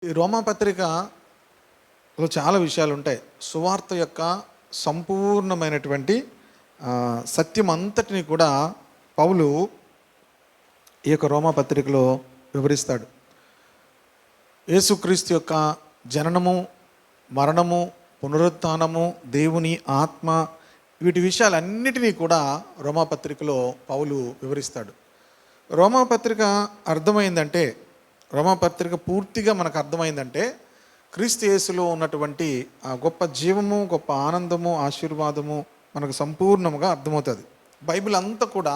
ఈ రోమాపత్రికలో చాలా విషయాలు ఉంటాయి. సువార్త యొక్క సంపూర్ణమైనటువంటి సత్యం అంతటిని కూడా పౌలు ఈ యొక్క రోమాపత్రికలో వివరిస్తాడు. యేసుక్రీస్తు యొక్క జననము, మరణము, పునరుత్థానము, దేవుని ఆత్మ, వీటి విషయాలన్నిటినీ కూడా రోమాపత్రికలో పౌలు వివరిస్తాడు. రోమాపత్రిక అర్థమైందంటే, రోమాపత్రిక పూర్తిగా మనకు అర్థమైందంటే క్రీస్తు యేసులో ఉన్నటువంటి ఆ గొప్ప జీవము, గొప్ప ఆనందము, ఆశీర్వాదము మనకు సంపూర్ణముగా అర్థమవుతుంది. బైబిల్ అంతా కూడా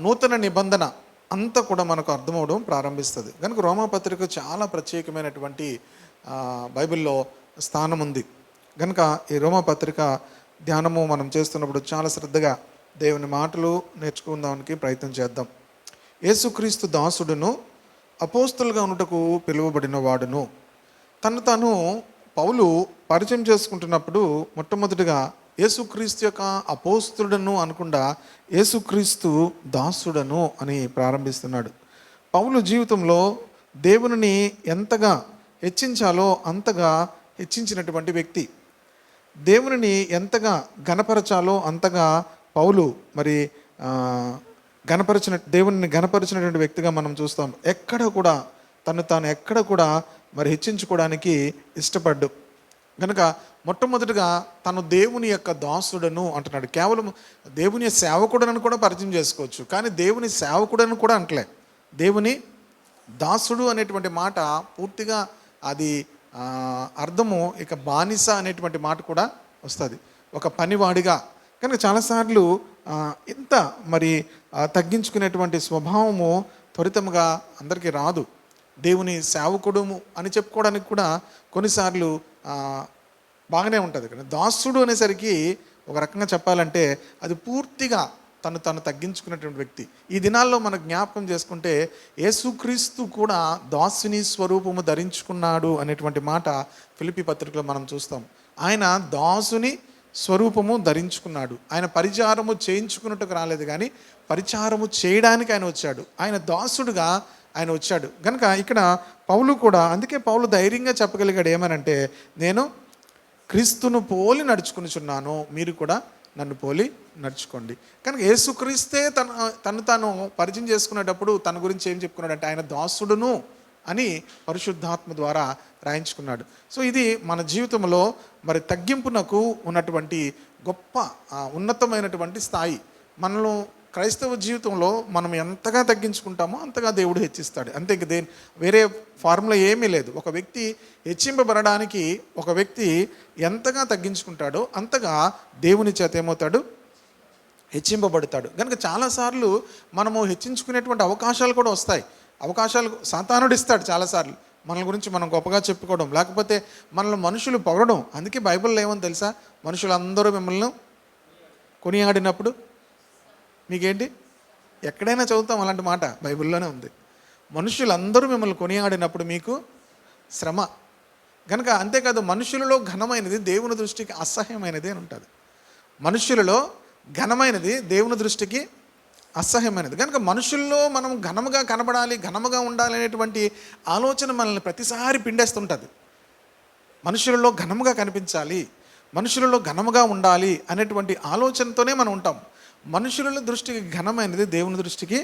నూతన నిబంధన అంతా కూడా మనకు అర్థమవడం ప్రారంభిస్తుంది. కనుక రోమాపత్రిక చాలా ప్రత్యేకమైనటువంటి బైబిల్లో స్థానం ఉంది. కనుక ఈ రోమాపత్రిక ధ్యానము మనం చేస్తున్నప్పుడు చాలా శ్రద్ధగా దేవుని మాటలు నేర్చుకుందానికి ప్రయత్నం చేద్దాం. యేసుక్రీస్తు దాసుడును, అపోస్తులుగా ఉన్నటకు పిలువబడిన వాడును. తను పౌలు పరిచయం చేసుకుంటున్నప్పుడు మొట్టమొదటిగా యేసుక్రీస్తు యొక్క అపోస్తుడను అనకుండా యేసుక్రీస్తు దాసుడను అని ప్రారంభిస్తున్నాడు. పౌలు జీవితంలో దేవుని ఎంతగా హెచ్చించాలో అంతగా హెచ్చించినటువంటి వ్యక్తి. దేవుని ఎంతగా గణపరచాలో అంతగా పౌలు దేవుని గణపరిచినటువంటి వ్యక్తిగా మనం చూస్తాం. ఎక్కడ కూడా తాను ఎక్కడ కూడా హెచ్చించుకోవడానికి ఇష్టపడ్డు. కనుక మొట్టమొదటిగా తను దేవుని యొక్క దాసుడను అంటున్నాడు. కేవలం దేవుని సేవకుడని కూడా పరిచయం చేసుకోవచ్చు, కానీ దేవుని సేవకుడని కూడా అంటలే. దేవుని దాసుడు అనేటువంటి మాట పూర్తిగా అది అర్థము ఇక బానిస అనేటువంటి మాట కూడా వస్తుంది, ఒక పనివాడిగా. కనుక చాలాసార్లు ఇంత తగ్గించుకునేటువంటి స్వభావము త్వరితంగా అందరికీ రాదు. దేవుని సేవకుడుము అని చెప్పుకోవడానికి కూడా కొన్నిసార్లు బాగానే ఉంటుంది. కానీ దాసుడు అనేసరికి ఒక రకంగా చెప్పాలంటే అది పూర్తిగా తను తగ్గించుకున్నటువంటి వ్యక్తి. ఈ దినాల్లో మనం జ్ఞాపకం చేసుకుంటే యేసుక్రీస్తు కూడా దాసుని స్వరూపము ధరించుకున్నాడు అనేటువంటి మాట ఫిలిప్పీ పత్రికలో మనం చూస్తాం. ఆయన దాసుని స్వరూపము ధరించుకున్నాడు. ఆయన పరిచారము చేయించుకున్నట్టుకు రాలేదు, కానీ పరిచారము చేయడానికి ఆయన వచ్చాడు. ఆయన దాసుడుగా ఆయన వచ్చాడు. కనుక ఇక్కడ పౌలు కూడా, అందుకే పౌలు ధైర్యంగా చెప్పగలిగాడు ఏమనంటే, నేను క్రీస్తును పోలి నడుచుకునిచున్నాను, మీరు కూడా నన్ను పోలి నడుచుకోండి. కనుక యేసుక్రీస్తే తాను పరిచయం చేసుకునేటప్పుడు తన గురించి ఏం చెప్పుకున్నాడంటే ఆయన దాసుడును అని పరిశుద్ధాత్మ ద్వారా రాయించుకున్నాడు. సో ఇది మన జీవితంలో తగ్గింపునకు ఉన్నటువంటి గొప్ప ఉన్నతమైనటువంటి స్థాయి. మనలో క్రైస్తవ జీవితంలో మనం ఎంతగా తగ్గించుకుంటామో అంతగా దేవుడు హెచ్చిస్తాడు. అంతే, ఇంక వేరే ఫార్ములా ఏమీ లేదు. ఒక వ్యక్తి హెచ్చింపబడడానికి ఒక వ్యక్తి ఎంతగా తగ్గించుకుంటాడో అంతగా దేవుని చేత ఏమవుతాడు, హెచ్చింపబడతాడు. కనుక చాలాసార్లు మనము హెచ్చించుకునేటువంటి అవకాశాలు కూడా వస్తాయి. అవకాశాలు సాతానుడు ఇస్తాడు చాలాసార్లు, మన గురించి మనం గొప్పగా చెప్పుకోవడం, లేకపోతే మనల్ని మనుషులు పొగడం. అందుకే బైబిల్లో ఏమని తెలుసా, మనుషులందరూ మిమ్మల్ని కొనియాడినప్పుడు మీకేంటి, ఎక్కడైనా చదువుతాం అలాంటి మాట, బైబిల్లోనే ఉంది. మనుషులందరూ మిమ్మల్ని కొనియాడినప్పుడు మీకు శ్రమ. కనుక అంతేకాదు, మనుషులలో ఘనమైనది దేవుని దృష్టికి అసహ్యమైనది అని ఉంటుంది. మనుషులలో ఘనమైనది దేవుని దృష్టికి అసహ్యమైనది. కనుక మనుషుల్లో మనం ఘనముగా కనబడాలి, ఘనముగా ఉండాలి అనేటువంటి ఆలోచన మనల్ని ప్రతిసారి పిండేస్తుంటుంది. మనుషులలో ఘనముగా కనిపించాలి, మనుషులలో ఘనముగా ఉండాలి అనేటువంటి ఆలోచనతోనే మనం ఉంటాం. మనుషుల దృష్టికి ఘనమైనది దేవుని దృష్టికి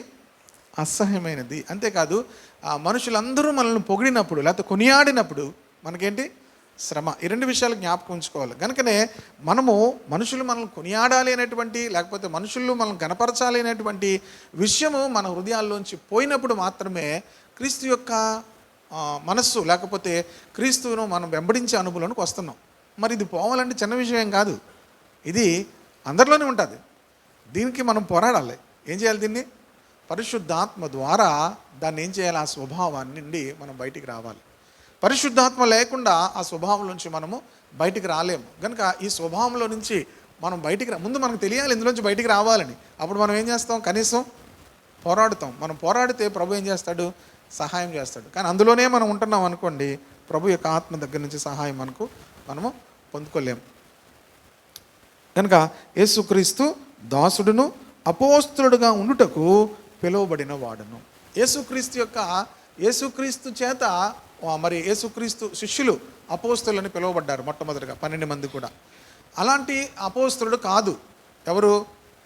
అసహ్యమైనది. అంతేకాదు, మనుషులందరూ మనల్ని పొగిడినప్పుడు లేకపోతే కొనియాడినప్పుడు మనకేంటి, శ్రమ. ఈ రెండు విషయాలు జ్ఞాపకం ఉంచుకోవాలి. కనుకనే మనము మనుషులు మనల్ని కొనియాడాలి అనేటువంటి, లేకపోతే మనుషులు మనల్ని గణపరచాలి అనేటువంటి విషయము మన హృదయాల్లోంచి పోయినప్పుడు మాత్రమే క్రీస్తు యొక్క మనస్సు, లేకపోతే క్రీస్తువును మనం వెంబడించే అనుభవంలోకి వస్తున్నాం. మరి ఇది పోవాలంటే చిన్న విషయం కాదు, ఇది అందరిలోనే ఉంటుంది. దీనికి మనం పోరాడాలి. ఏం చేయాలి, దీన్ని పరిశుద్ధాత్మ ద్వారా దాన్ని ఏం చేయాలి, ఆ స్వభావాన్ని నుండి మనం బయటికి రావాలి. పరిశుద్ధాత్మ లేకుండా ఆ స్వభావం నుంచి మనము బయటికి రాలేము. కనుక ఈ స్వభావంలో నుంచి మనం బయటికి ముందు మనకు తెలియాలి ఇందులోంచి బయటికి రావాలని. అప్పుడు మనం ఏం చేస్తాం, కనీసం పోరాడుతాం. మనం పోరాడితే ప్రభు ఏం చేస్తాడు, సహాయం చేస్తాడు. కానీ అందులోనే మనం ఉంటున్నాం అనుకోండి, ప్రభు యొక్క ఆత్మ దగ్గర నుంచి సహాయం మనము పొందుకోలేము. కనుక యేసుక్రీస్తు దాసుడును, అపోస్తులుడుగా ఉండుటకు పిలువబడిన వాడును. యేసుక్రీస్తు చేత మరి యేసుక్రీస్తు శిష్యులు అపోస్తలులని పిలువబడ్డారు మొట్టమొదటిగా 12 మంది కూడా. అలాంటి అపోస్తలుడు కాదు ఎవరు?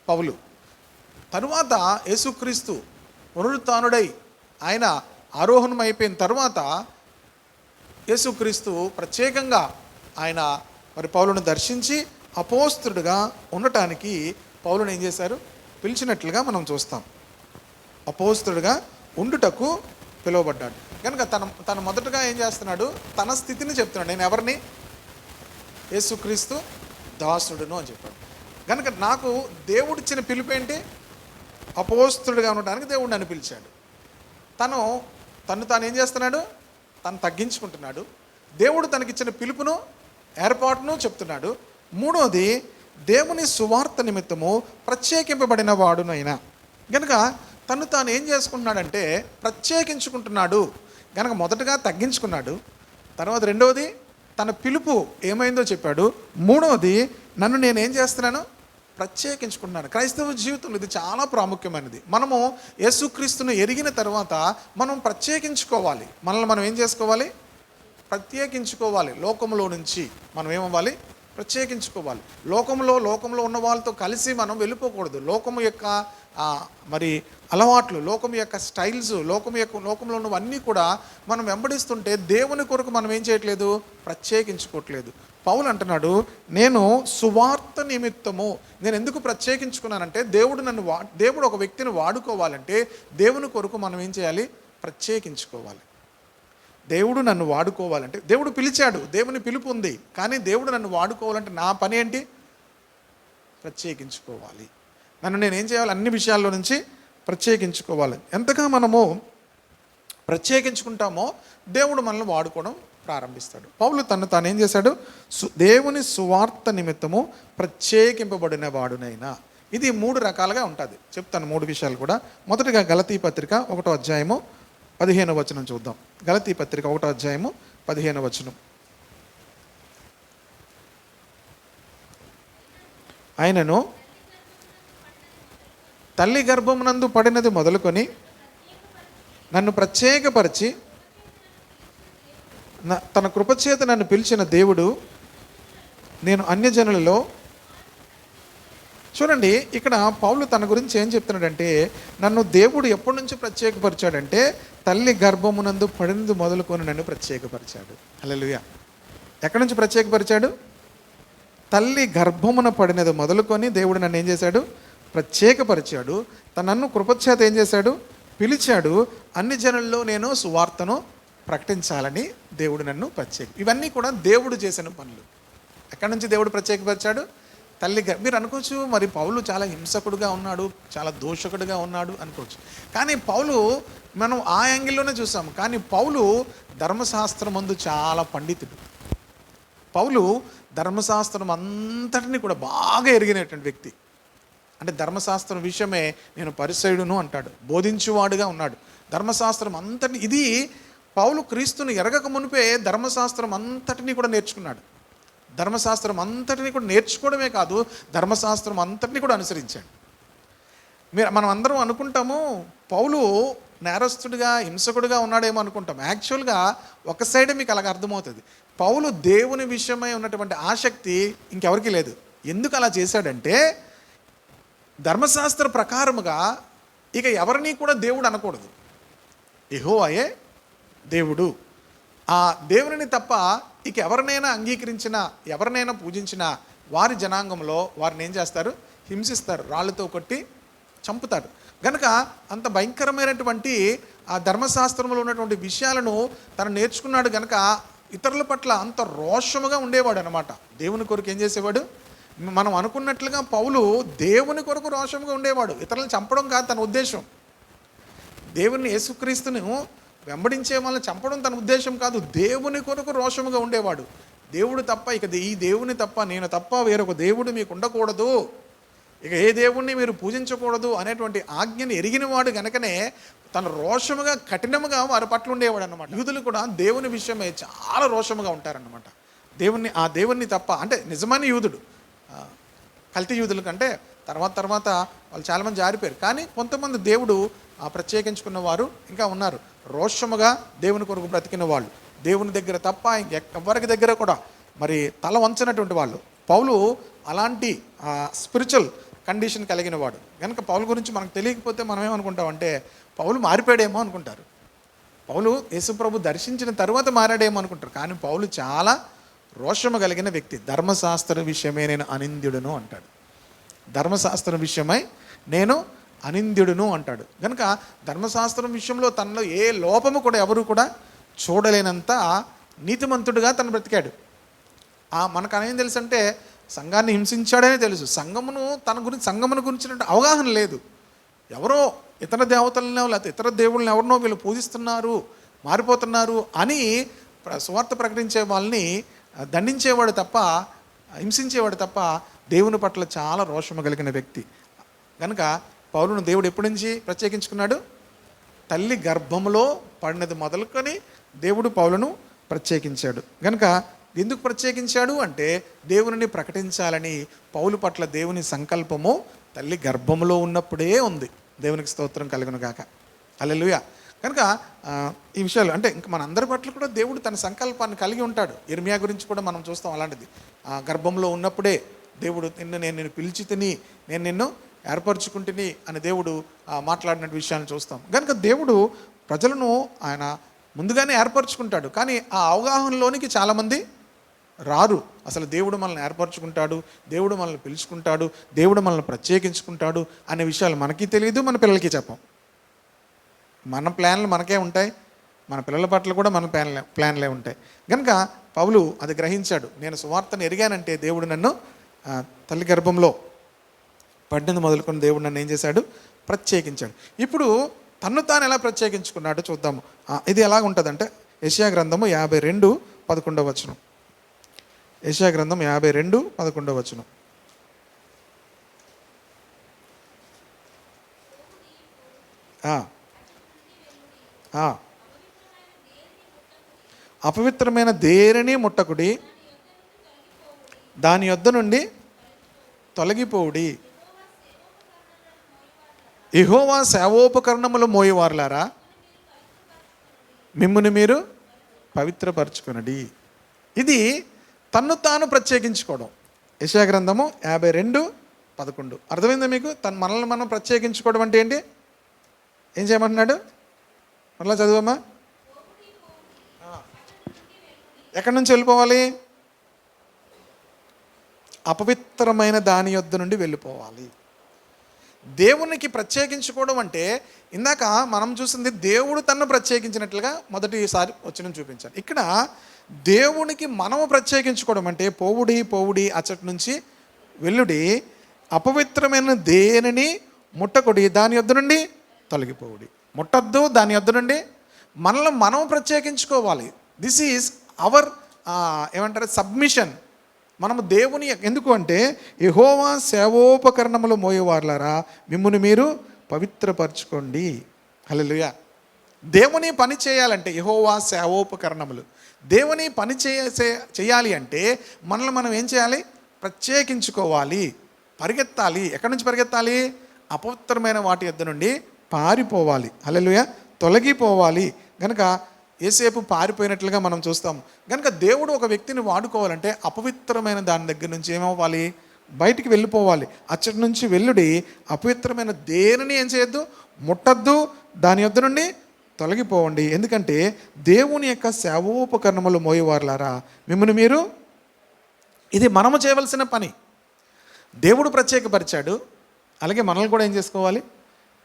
పౌలు. తరువాత యేసుక్రీస్తు పునరుత్థానుడై ఆయన ఆరోహణం అయిపోయిన తర్వాత యేసుక్రీస్తు ప్రత్యేకంగా ఆయన మరి పౌలును దర్శించి అపోస్తలుడుగా ఉండటానికి పౌలును ఏం చేశారు? పిలిచినట్లుగా మనం చూస్తాం. అపోస్తలుడుగా ఉండుటకు పిలువబడ్డాడు కనుక తను మొదటగా ఏం చేస్తున్నాడు? తన స్థితిని చెప్తున్నాడు. నేను ఎవరిని? యేసుక్రీస్తు దాసుడును అని చెప్పాడు. కనుక నాకు దేవుడిచ్చిన పిలుపు ఏంటి? అపోస్తలుడుగా ఉండడానికి దేవుడు నన్ను పిలిచాడు. తను ఏం చేస్తున్నాడు? తను తగ్గించుకుంటున్నాడు. దేవుడు తనకిచ్చిన పిలుపును ఏర్పాటును చెప్తున్నాడు. మూడోది, దేవుని సువార్త నిమిత్తము ప్రత్యేకింపబడిన వాడునైనా. కనుక తాను ఏం చేసుకుంటున్నాడంటే ప్రత్యేకించుకుంటున్నాడు. కనుక మొదటగా తగ్గించుకున్నాడు. తర్వాత రెండవది తన పిలుపు ఏమైందో చెప్పాడు. మూడవది, నన్ను నేనేం చేస్తున్నాను? ప్రత్యేకించుకుంటున్నాను. క్రైస్తవ జీవితంలో ఇది చాలా ప్రాముఖ్యమైనది. మనము యేసుక్రీస్తును ఎరిగిన తర్వాత మనం ప్రత్యేకించుకోవాలి. మనల్ని మనం ఏం చేసుకోవాలి? ప్రత్యేకించుకోవాలి. లోకంలో నుంచి మనం ఏమవ్వాలి? ప్రత్యేకించుకోవాలి. లోకంలో ఉన్న వాళ్ళతో కలిసి మనం వెళ్ళిపోకూడదు. లోకము యొక్క మరి అలవాట్లు, లోకం యొక్క స్టైల్స్, లోకంలో ఉన్నవన్నీ కూడా మనం వెంబడిస్తుంటే దేవుని కొరకు మనం ఏం చేయట్లేదు? ప్రత్యేకించుకోవట్లేదు. పౌలు అంటున్నాడు, నేను సువార్త నిమిత్తము నేను ఎందుకు ప్రత్యేకించుకున్నానంటే దేవుడు ఒక వ్యక్తిని వాడుకోవాలంటే దేవుని కొరకు మనం ఏం చేయాలి? ప్రత్యేకించుకోవాలి. దేవుడు నన్ను వాడుకోవాలంటే, దేవుడు పిలిచాడు, దేవుని పిలుపు ఉంది, కానీ దేవుడు నన్ను వాడుకోవాలంటే నా పని ఏంటి? ప్రత్యేకించుకోవాలి. నన్ను నేనేం చేయాలి? అన్ని విషయాల్లో నుంచి ప్రత్యేకించుకోవాలి. ఎంతగా మనము ప్రత్యేకించుకుంటామో దేవుడు మనల్ని వాడుకోవడం ప్రారంభిస్తాడు. పౌలు తాను ఏం చేశాడు? దేవుని సువార్త నిమిత్తము ప్రత్యేకింపబడిన వాడునైనా. ఇది 3 రకాలుగా ఉంటుంది. చెప్తాను 3 విషయాలు కూడా. మొదటిగా గలతీ పత్రిక 1వ అధ్యాయము 15వ వచనం చూద్దాం. గలతీ పత్రిక 1వ అధ్యాయము 15వ వచనం. ఆయనను తల్లి గర్భమునందు పడినది మొదలుకొని నన్ను ప్రత్యేకపరిచి తన కృపచేత నన్ను పిలిచిన దేవుడు, నేను అన్యజనులలో. చూడండి, ఇక్కడ పౌలు తన గురించి ఏం చెప్తున్నాడంటే, నన్ను దేవుడు ఎప్పటి నుంచి ప్రత్యేకపరిచాడంటే తల్లి గర్భమునందు పడినది మొదలుకొని నన్ను ప్రత్యేకపరిచాడు. హల్లెలూయా. ఎక్కడి నుంచి ప్రత్యేకపరిచాడు? తల్లి గర్భమున పడినది మొదలుకొని దేవుడు నన్ను ఏం చేశాడు? ప్రత్యేకపరిచాడు. నన్ను కృపచేత ఏం చేశాడు? పిలిచాడు. అన్ని జనుల్లో నేను సువార్తను ప్రకటించాలని దేవుడు నన్ను ఇవన్నీ కూడా దేవుడు చేసిన పనులు. ఎక్కడి నుంచి దేవుడు ప్రత్యేకపరిచాడు? మీరు అనుకోవచ్చు, మరి పౌలు చాలా హింసకుడుగా ఉన్నాడు, చాలా దోషకుడుగా ఉన్నాడు అనుకోవచ్చు. కానీ పౌలు మనం ఆ యాంగిల్లోనే చూసాము. కానీ పౌలు ధర్మశాస్త్రమందు చాలా పండితుడు. పౌలు ధర్మశాస్త్రం అంతటిని కూడా బాగా ఎరిగినటువంటి వ్యక్తి. అంటే ధర్మశాస్త్రం విషయమే నేను పరిసయుడును అంటాడు, బోధించువాడుగా ఉన్నాడు. ధర్మశాస్త్రం అంతటిని, ఇది పౌలు క్రీస్తుని ఎరగక మునిపే ధర్మశాస్త్రం అంతటినీ కూడా నేర్చుకున్నాడు. ధర్మశాస్త్రం అంతటినీ కూడా నేర్చుకోవడమే కాదు, ధర్మశాస్త్రం అంతటినీ కూడా అనుసరించాడు. మనం అందరం అనుకుంటాము పౌలు నేరస్తుడిగా హింసకుడిగా ఉన్నాడేమో అనుకుంటాం. యాక్చువల్గా ఒక సైడే మీకు అలాగ అర్థమవుతుంది. పౌలు దేవుని విషయమై ఉన్నటువంటి ఆసక్తి ఇంకెవరికి లేదు. ఎందుకు అలా చేశాడంటే, ధర్మశాస్త్ర ప్రకారముగా ఇక ఎవరిని కూడా దేవుడు అనకూడదు. యెహోవాయే దేవుడు. ఆ దేవుని తప్ప ఇక ఎవరినైనా అంగీకరించినా, ఎవరినైనా పూజించినా వారి జనాంగంలో వారిని ఏం చేస్తారు? హింసిస్తారు, రాళ్ళతో కొట్టి చంపుతారు. కనుక అంత భయంకరమైనటువంటి ఆ ధర్మశాస్త్రంలో ఉన్నటువంటి విషయాలను తను నేర్చుకున్నాడు. కనుక ఇతరుల పట్ల అంత రోషముగా ఉండేవాడు అనమాట. దేవుని కొరకు ఏం చేసేవాడు? మనం అనుకున్నట్లుగా పౌలు దేవుని కొరకు రోషముగా ఉండేవాడు. ఇతరులను చంపడం కాదు తన ఉద్దేశం. దేవుని యేసుక్రీస్తును వెంబడించే వాళ్ళని చంపడం తన ఉద్దేశం కాదు. దేవుని కొరకు రోషముగా ఉండేవాడు. దేవుడు తప్ప ఈ దేవుని తప్ప, నేను తప్ప వేరొక దేవుడు మీకు ఉండకూడదు, ఇక ఏ దేవుణ్ణి మీరు పూజించకూడదు అనేటువంటి ఆజ్ఞని ఎరిగినవాడు కనుకనే తన రోషముగా కఠినముగా వారి పట్ల ఉండేవాడు అన్నమాట. యూదులు కూడా దేవుని విషయమే చాలా రోషముగా ఉంటారన్నమాట. ఆ దేవుణ్ణి తప్ప, అంటే నిజమైన యూదుడు, కల్తీ యూదుల కంటే తర్వాత వాళ్ళు చాలామంది జారిపోయారు. కానీ కొంతమంది దేవుడు ప్రత్యేకించుకున్న వారు ఇంకా ఉన్నారు. రోషముగా దేవుని కొరకు బ్రతికిన వాళ్ళు. దేవుని దగ్గర తప్ప ఇంకెవరికి దగ్గర కూడా మరి తల వంచినటువంటి వాళ్ళు. పౌలు అలాంటి స్పిరిచువల్ కండిషన్ కలిగిన వాడు కనుక పౌలు గురించి మనకు తెలియకపోతే మనం ఏమనుకుంటామంటే పౌలు మారిపోయాడేమో అనుకుంటారు. పౌలు యేసుప్రభు దర్శించిన తర్వాత మారాడేమో అనుకుంటారు. కానీ పౌలు చాలా రోషము కలిగిన వ్యక్తి. ధర్మశాస్త్ర విషయమే నేను అనింద్యుడును అంటాడు. ధర్మశాస్త్రం విషయమై నేను అనింద్యుడును అంటాడు. కనుక ధర్మశాస్త్రం విషయంలో తనలో ఏ లోపము కూడా ఎవరు కూడా చూడలేనంత నీతిమంతుడుగా తను బ్రతికాడు. మనకు అనేం తెలుసు అంటే సంఘాన్ని హింసించాడనే తెలుసు. సంఘమును గురించిన అవగాహన లేదు. ఎవరో ఇతర దేవతలనో లేకపోతే ఇతర దేవుళ్ళని ఎవరినో వీళ్ళు పూజిస్తున్నారు, మారిపోతున్నారు అని సువార్త ప్రకటించే వాళ్ళని దండించేవాడు తప్ప, హింసించేవాడు తప్ప దేవుని పట్ల చాలా రోషము కలిగిన వ్యక్తి. కనుక పౌలును దేవుడు ఎప్పటి నుంచి ప్రత్యేకించుకున్నాడు? తల్లి గర్భంలో పడినది మొదలుకొని దేవుడు పౌలును ప్రత్యేకించాడు. కనుక ఎందుకు ప్రత్యేకించాడు అంటే దేవుని ప్రకటించాలని పౌలు పట్ల దేవుని సంకల్పము తల్లి గర్భంలో ఉన్నప్పుడే ఉంది. దేవునికి స్తోత్రం కలుగును గాక. హల్లెలూయా. కనుక ఈ విషయాలు అంటే ఇంకా మన అందరి పట్ల కూడా దేవుడు తన సంకల్పాన్ని కలిగి ఉంటాడు. ఇర్మియా గురించి కూడా మనం చూస్తాం అలాంటిది. గర్భంలో ఉన్నప్పుడే దేవుడు నేను పిలిచి తిని నేను నిన్ను ఏర్పరచుకుంటుని అని దేవుడు మాట్లాడిన విషయాన్ని చూస్తాం. కనుక దేవుడు ప్రజలను ఆయన ముందుగానే ఏర్పరచుకుంటాడు. కానీ ఆ అవగాహనలోనికి చాలామంది రారు. అసలు దేవుడు మనల్ని ఏర్పరచుకుంటాడు, దేవుడు మనల్ని పిలుచుకుంటాడు, దేవుడు మనల్ని ప్రత్యేకించుకుంటాడు అనే విషయాలు మనకి తెలియదు, మన పిల్లలకి చెప్పం. మన ప్లాన్లు మనకే ఉంటాయి, మన పిల్లల పట్ల కూడా మన ప్లాన్లే ఉంటాయి. కనుక పౌలు అది గ్రహించాడు. నేను సువార్తను ఎరిగానంటే దేవుడు నన్ను తల్లి గర్భంలో పడినది మొదలుకొని దేవుడు నన్ను ఏం చేశాడు? ప్రత్యేకించాడు. ఇప్పుడు తన్ను తాను ఎలా ప్రత్యేకించుకున్నాడో చూద్దాము. ఇది ఎలాగ ఉంటుందంటే యెషయా గ్రంథము 52:11. యెషయా గ్రంథం 52:11. అపవిత్రమైన దేనిని ముట్టకుడి, దాని యొద్ద నుండి తొలగిపోవుడి. యెహోవా సేవోపకరణములు మోయవారులారా, మిమ్మును మీరు పవిత్రపరచుకొనడి. ఇది తన్ను తాను ప్రత్యేకించుకోవడం. యెషయా గ్రంథము 52:11. అర్థమైందా మీకు? మనల్ని మనం ప్రత్యేకించుకోవడం అంటే ఏంటి? ఏం చేయమంటున్నాడు? మళ్ళా చదువమ్మా. ఎక్కడి నుంచి వెళ్ళిపోవాలి? అపవిత్రమైన దాని యొద్ద నుండి వెళ్ళిపోవాలి. దేవునికి ప్రత్యేకించుకోవడం అంటే ఇందాక మనం చూసింది దేవుడు తన్ను ప్రత్యేకించినట్లుగా మొదటిసారి వచ్చిన చూపించాను. ఇక్కడ దేవునికి మనము ప్రత్యేకించుకోవడం అంటే పోవుడి అచ్చటి నుంచి వెళ్ళుడి, అపవిత్రమైన దేనిని ముట్టకుడి, దాని యొద్ద నుండి తొలగిపోవుడి. ముట్టద్దు, దాని యొద్ద నుండి మనల్ని మనం ప్రత్యేకించుకోవాలి. దిస్ ఈజ్ అవర్ ఏమంటారు సబ్మిషన్. మనము దేవుని ఎందుకు అంటే యెహోవా సేవోపకరణములు మోయేవారులారా, మిమ్మును మీరు పవిత్రపరచుకోండి. హల్లెలూయా. దేవుని పని చేయాలంటే యెహోవా సేవోపకరణములు, దేవుని పని చేయాలి అంటే మనల్ని మనం ఏం చేయాలి? ప్రత్యేకించుకోవాలి, పరిగెత్తాలి. ఎక్కడి నుంచి పరిగెత్తాలి? అపవిత్రమైన వాటి యొద్ద నుండి పారిపోవాలి. హల్లెలూయా. తొలగిపోవాలి. కనుక ఏసేపు పారిపోయినట్లుగా మనం చూస్తాం. కనుక దేవుడు ఒక వ్యక్తిని వాడుకోవాలంటే అపవిత్రమైన దాని దగ్గర నుంచి ఏమవ్వాలి? బయటికి వెళ్ళిపోవాలి. అచ్చటి నుంచి వెళ్ళుడి, అపవిత్రమైన దేనిని ఏం చేయొద్దు? ముట్టద్దు, దాని యొద్ద నుండి తొలగిపోవండి. ఎందుకంటే దేవుని యొక్క సేవోపకరణములు మోయేవారులారా, మిమ్మల్ని మీరు, ఇది మనము చేయవలసిన పని. దేవుడు ప్రత్యేకపరిచాడు, అలాగే మనల్ని కూడా ఏం చేసుకోవాలి?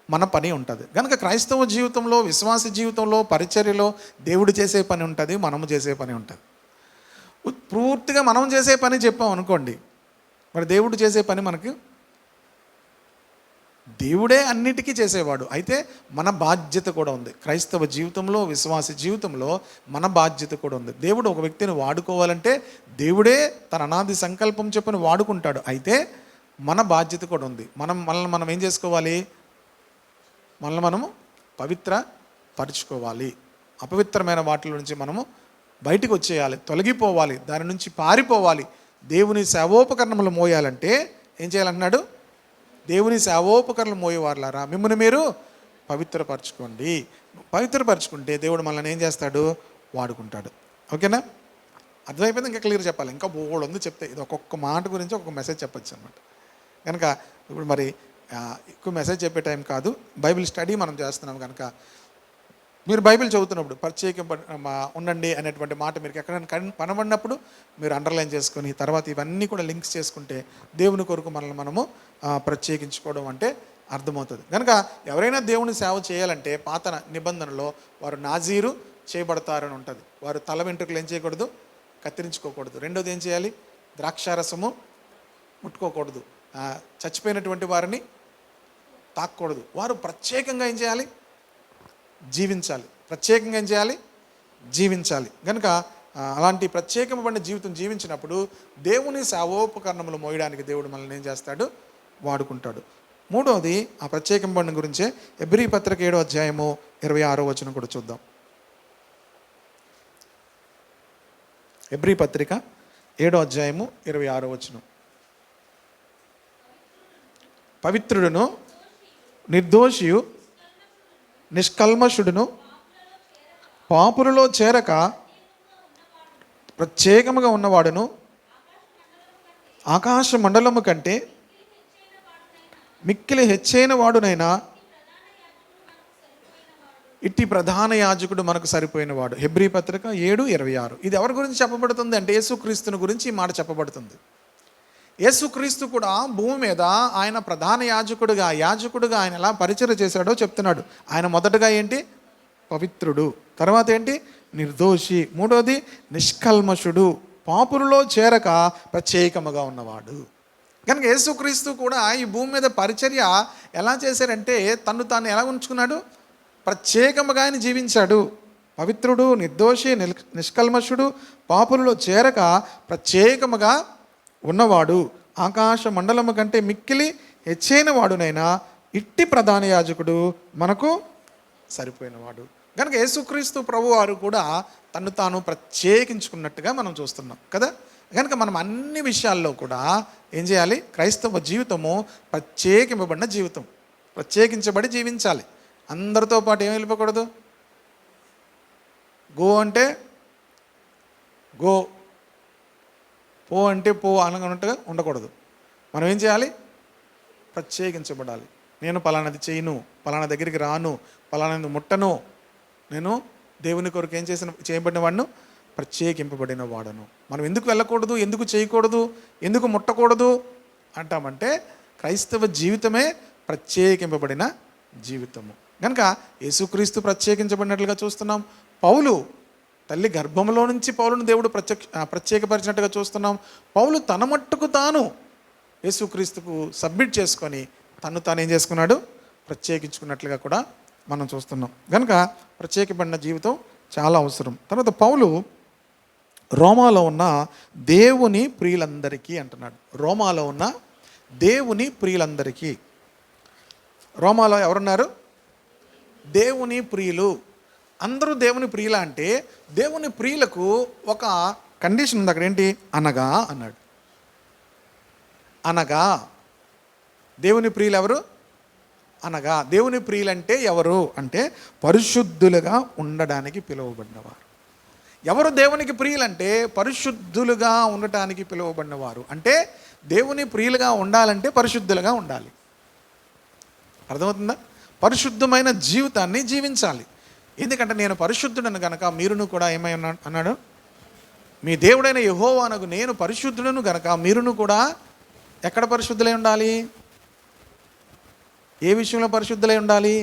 మన పని ఉంటుంది. కనుక క్రైస్తవ జీవితంలో, విశ్వాస జీవితంలో, పరిచర్యలో దేవుడు చేసే పని ఉంటుంది, మనము చేసే పని ఉంటుంది. పూర్తిగా మనం చేసే పని చెప్పాం అనుకోండి, మరి దేవుడు చేసే పని మనకు, దేవుడే అన్నిటికీ చేసేవాడు. అయితే మన బాధ్యత కూడా ఉంది. క్రైస్తవ జీవితంలో, విశ్వాస జీవితంలో మన బాధ్యత కూడా ఉంది. దేవుడు ఒక వ్యక్తిని వాడుకోవాలంటే దేవుడే తన అనాది సంకల్పం చెప్పని వాడుకుంటాడు. అయితే మన బాధ్యత కూడా ఉంది. మనల్ని మనం ఏం చేసుకోవాలి? మనల్ని మనము పవిత్ర పరుచుకోవాలి. అపవిత్రమైన వాటిల నుంచి మనము బయటికి వచ్చేయాలి, తొలగిపోవాలి, దాని నుంచి పారిపోవాలి. దేవుని సేవోపకరణములు మోయాలంటే ఏం చేయాలంటున్నాడు? దేవుని సేవోపకరణలు మోయేవారులారా, మిమ్మల్ని మీరు పవిత్రపరచుకోండి. పవిత్రపరచుకుంటే దేవుడు మనల్ని ఏం చేస్తాడు? వాడుకుంటాడు. ఓకేనా? అర్థమైపోయింది. ఇంకా క్లియర్ చెప్పాలి, ఇంకా బోల్డ్ ఉంది చెప్తే. ఇది ఒక్కొక్క మాట గురించి ఒక్కొక్క మెసేజ్ చెప్పచ్చు అనమాట. కనుక ఇప్పుడు మరి ఎక్కువ మెసేజ్ చెప్పే టైం కాదు, బైబిల్ స్టడీ మనం చేస్తున్నాం కనుక మీరు బైబిల్ చదువుతున్నప్పుడు ఉండండి అనేటువంటి మాట మీరు ఎక్కడైనా కనబడినప్పుడు మీరు అండర్లైన్ చేసుకొని తర్వాత ఇవన్నీ కూడా లింక్స్ చేసుకుంటే దేవుని కొరకు మనల్ని మనము ప్రత్యేకించుకోవడం అంటే అర్థమవుతుంది. కనుక ఎవరైనా దేవుని సేవ చేయాలంటే పాత నిబంధనలో వారు నాజీరు చేయబడతారని ఉంటుంది. వారు తల వెంట్రుకలు ఏం చేయకూడదు? కత్తిరించుకోకూడదు. రెండోది ఏం చేయాలి? ద్రాక్షారసము ముట్టుకోకూడదు. చచ్చిపోయినటువంటి వారిని తాకూడదు. వారు ప్రత్యేకంగా ఏం చేయాలి? జీవించాలి. ప్రత్యేకంగా ఏం చేయాలి? జీవించాలి. కనుక అలాంటి ప్రత్యేకమైన జీవితం జీవించినప్పుడు దేవుని సేవోపకరణములు మోయడానికి దేవుడు మనల్ని ఏం చేస్తాడు? వాడుకుంటాడు. మూడవది ఆ ప్రత్యేకమైన గురించే హెబ్రీ పత్రిక 7వ అధ్యాయము 26వ వచనం కూడా చూద్దాం. హెబ్రీ పత్రిక 7వ అధ్యాయము 26వ వచనం. పవిత్రుడును నిర్దోషియు నిష్కల్మషుడును పాపులలో చేరక ప్రత్యేకముగా ఉన్నవాడును ఆకాశ మండలము కంటే మిక్కిలి హెచ్చైన వాడునైనా ఇట్టి ప్రధాన యాజకుడు మనకు సరిపోయిన వాడు. హెబ్రీ పత్రిక 7:26. ఇది ఎవరి గురించి చెప్పబడుతుంది అంటే యేసుక్రీస్తుని గురించి ఈ మాట చెప్పబడుతుంది. యేసుక్రీస్తు కూడా భూమి మీద ఆయన ప్రధాన యాజకుడుగా ఆయన ఎలా పరిచయం చేశాడో చెప్తున్నాడు. ఆయన మొదటగా ఏంటి? పవిత్రుడు. తర్వాత ఏంటి? నిర్దోషి. మూడోది నిష్కల్మషుడు, పాపులలో చేరక ప్రత్యేకముగా ఉన్నవాడు. కనుక యేసుక్రీస్తు కూడా ఈ భూమి మీద పరిచర్య ఎలా చేశారంటే తను తాను ఎలా ఉంచుకున్నాడు? ప్రత్యేకముగా ఆయన జీవించాడు. పవిత్రుడు, నిర్దోషి, నిష్కల్మషుడు, పాపులలో చేరక ప్రత్యేకముగా ఉన్నవాడు, ఆకాశ మండలము కంటే మిక్కిలి హెచ్చైన వాడునైనా ఇట్టి ప్రధాన యాజకుడు మనకు సరిపోయినవాడు. కనుక యేసుక్రీస్తు ప్రభు వారు కూడా తను తాను ప్రత్యేకించుకున్నట్టుగా మనం చూస్తున్నాం కదా. కనుక మనం అన్ని విషయాల్లో కూడా ఏం చేయాలి? క్రైస్తవ జీవితము ప్రత్యేకింపబడిన జీవితం, ప్రత్యేకించబడి జీవించాలి. అందరితో పాటు ఏం వెళ్ళిపోకూడదు? గో అంటే గో, పో అంటే పో అనగా ఉండకూడదు. మనం ఏం చేయాలి? ప్రత్యేకించబడాలి. నేను పలానాది చేయను, పలానా దగ్గరికి రాను, పలానాది ముట్టను, నేను దేవుని కొరకు ఏం చేయబడిన వాడును, ప్రత్యేకింపబడిన వాడను. మనం ఎందుకు వెళ్ళకూడదు, ఎందుకు చేయకూడదు, ఎందుకు ముట్టకూడదు అంటామంటే క్రైస్తవ జీవితమే ప్రత్యేకింపబడిన జీవితము. కనుక యేసుక్రీస్తు ప్రత్యేకించబడినట్లుగా చూస్తున్నాం. పౌలు తల్లి గర్భంలో నుంచి పౌలును దేవుడు ప్రత్యేకపరిచినట్టుగా చూస్తున్నాం. పౌలు తన మట్టుకు తాను యేసుక్రీస్తుకు సబ్మిట్ చేసుకొని తాను ఏం చేసుకున్నాడు? ప్రత్యేకించుకున్నట్లుగా కూడా మనం చూస్తున్నాం. కనుక ప్రత్యేకపడిన జీవితం చాలా అవసరం. తర్వాత పౌలు రోమాలో ఉన్న దేవుని ప్రియులందరికీ అంటున్నాడు. రోమాలో ఉన్న దేవుని ప్రియులందరికీ. రోమాలో ఎవరున్నారు? దేవుని ప్రియులు. అందరూ దేవుని ప్రియుల అంటే దేవుని ప్రియులకు ఒక కండిషన్ ఉంది అక్కడ. ఏంటి? అనగా అన్నాడు. అనగా దేవుని ప్రియులు ఎవరు? అనగా దేవుని ప్రియులంటే ఎవరు అంటే పరిశుద్ధులుగా ఉండడానికి పిలువబడినవారు. ఎవరు దేవునికి ప్రియులంటే పరిశుద్ధులుగా ఉండటానికి పిలువబడినవారు. అంటే దేవుని ప్రియులుగా ఉండాలంటే పరిశుద్ధులుగా ఉండాలి. అర్థమవుతుందా? పరిశుద్ధమైన జీవితాన్ని జీవించాలి. ఎందుకంటే నేను పరిశుద్ధుడను గనక మీరును కూడా ఏమై అన్నాడు? మీ దేవుడైన యెహోవానగు నేను పరిశుద్ధుడను గనక మీరును కూడా ఎక్కడ పరిశుద్ధులై ఉండాలి? ఏ విషయంలో పరిశుద్ధులై ఉండాలి?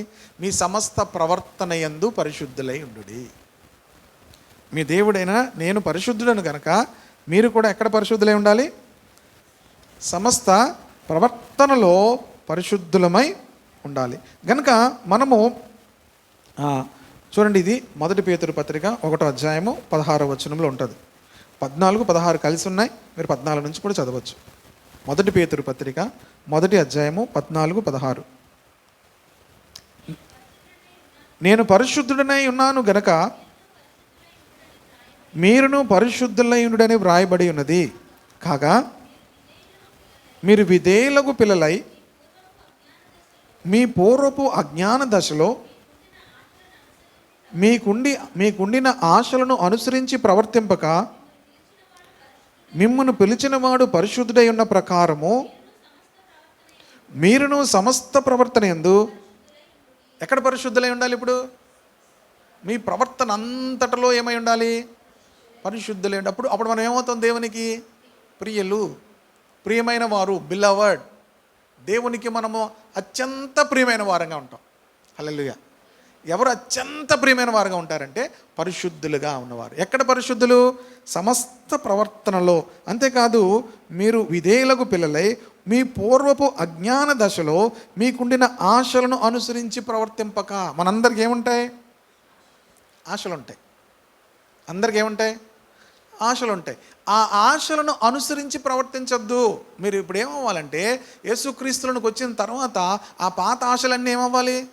మీ సమస్త ప్రవర్తన యందు పరిశుద్ధులై ఉండుడి. మీ దేవుడైన నేను పరిశుద్ధుడను గనక మీరు కూడా ఎక్కడ పరిశుద్ధులై ఉండాలి? సమస్త ప్రవర్తనలో పరిశుద్ధులమై ఉండాలి. కనుక మనము చూడండి, ఇది 1 పేతురు పత్రిక 1వ అధ్యాయము 16వ వచనంలో ఉంటుంది. 14, 16 కలిసి ఉన్నాయి. మీరు 14 నుంచి కూడా చదవచ్చు. 1 పేతురు పత్రిక 1వ అధ్యాయము 14, 16. నేను పరిశుద్ధుడనై ఉన్నాను గనక మీరును పరిశుద్ధులై ఉండుడని వ్రాయబడి ఉన్నది. కాగా మీరు విధేయులకు పిల్లలై మీ పూర్వపు అజ్ఞాన దశలో మీకుండిన ఆశలను అనుసరించి ప్రవర్తింపక మిమ్మును పిలిచినవాడు పరిశుద్ధుడై ఉన్న ప్రకారము మీరును సమస్త ప్రవర్తన యందు ఎక్కడ పరిశుద్ధులై ఉండాలి? ఇప్పుడు మీ ప్రవర్తన అంతటలో ఏమై ఉండాలి? పరిశుద్ధులై ఉండాలి. అప్పుడు మనం ఏమవుతాం? దేవునికి ప్రియులు, ప్రియమైన వారు, బిలవర్డ్. దేవునికి మనము అత్యంత ప్రియమైన వారంగా ఉంటాం. హల్లెలూయా. ఎవరు అత్యంత ప్రియమైన వారుగా ఉంటారంటే పరిశుద్ధులుగా ఉన్నవారు. ఎక్కడ పరిశుద్ధులు? సమస్త ప్రవర్తనలో. అంతేకాదు, మీరు విధేయులకు పిల్లలై మీ పూర్వపు అజ్ఞాన దశలో మీకుండిన ఆశలను అనుసరించి ప్రవర్తింపక. మనందరికి ఏముంటాయి? ఆశలు ఉంటాయి. అందరికి ఏముంటాయి? ఆశలు ఉంటాయి. ఆ ఆశలను అనుసరించి ప్రవర్తించొద్దు. మీరు ఇప్పుడు ఏమవ్వాలంటే యేసుక్రీస్తులకు వచ్చిన తర్వాత ఆ పాత ఆశలన్నీ ఏమవ్వాలి?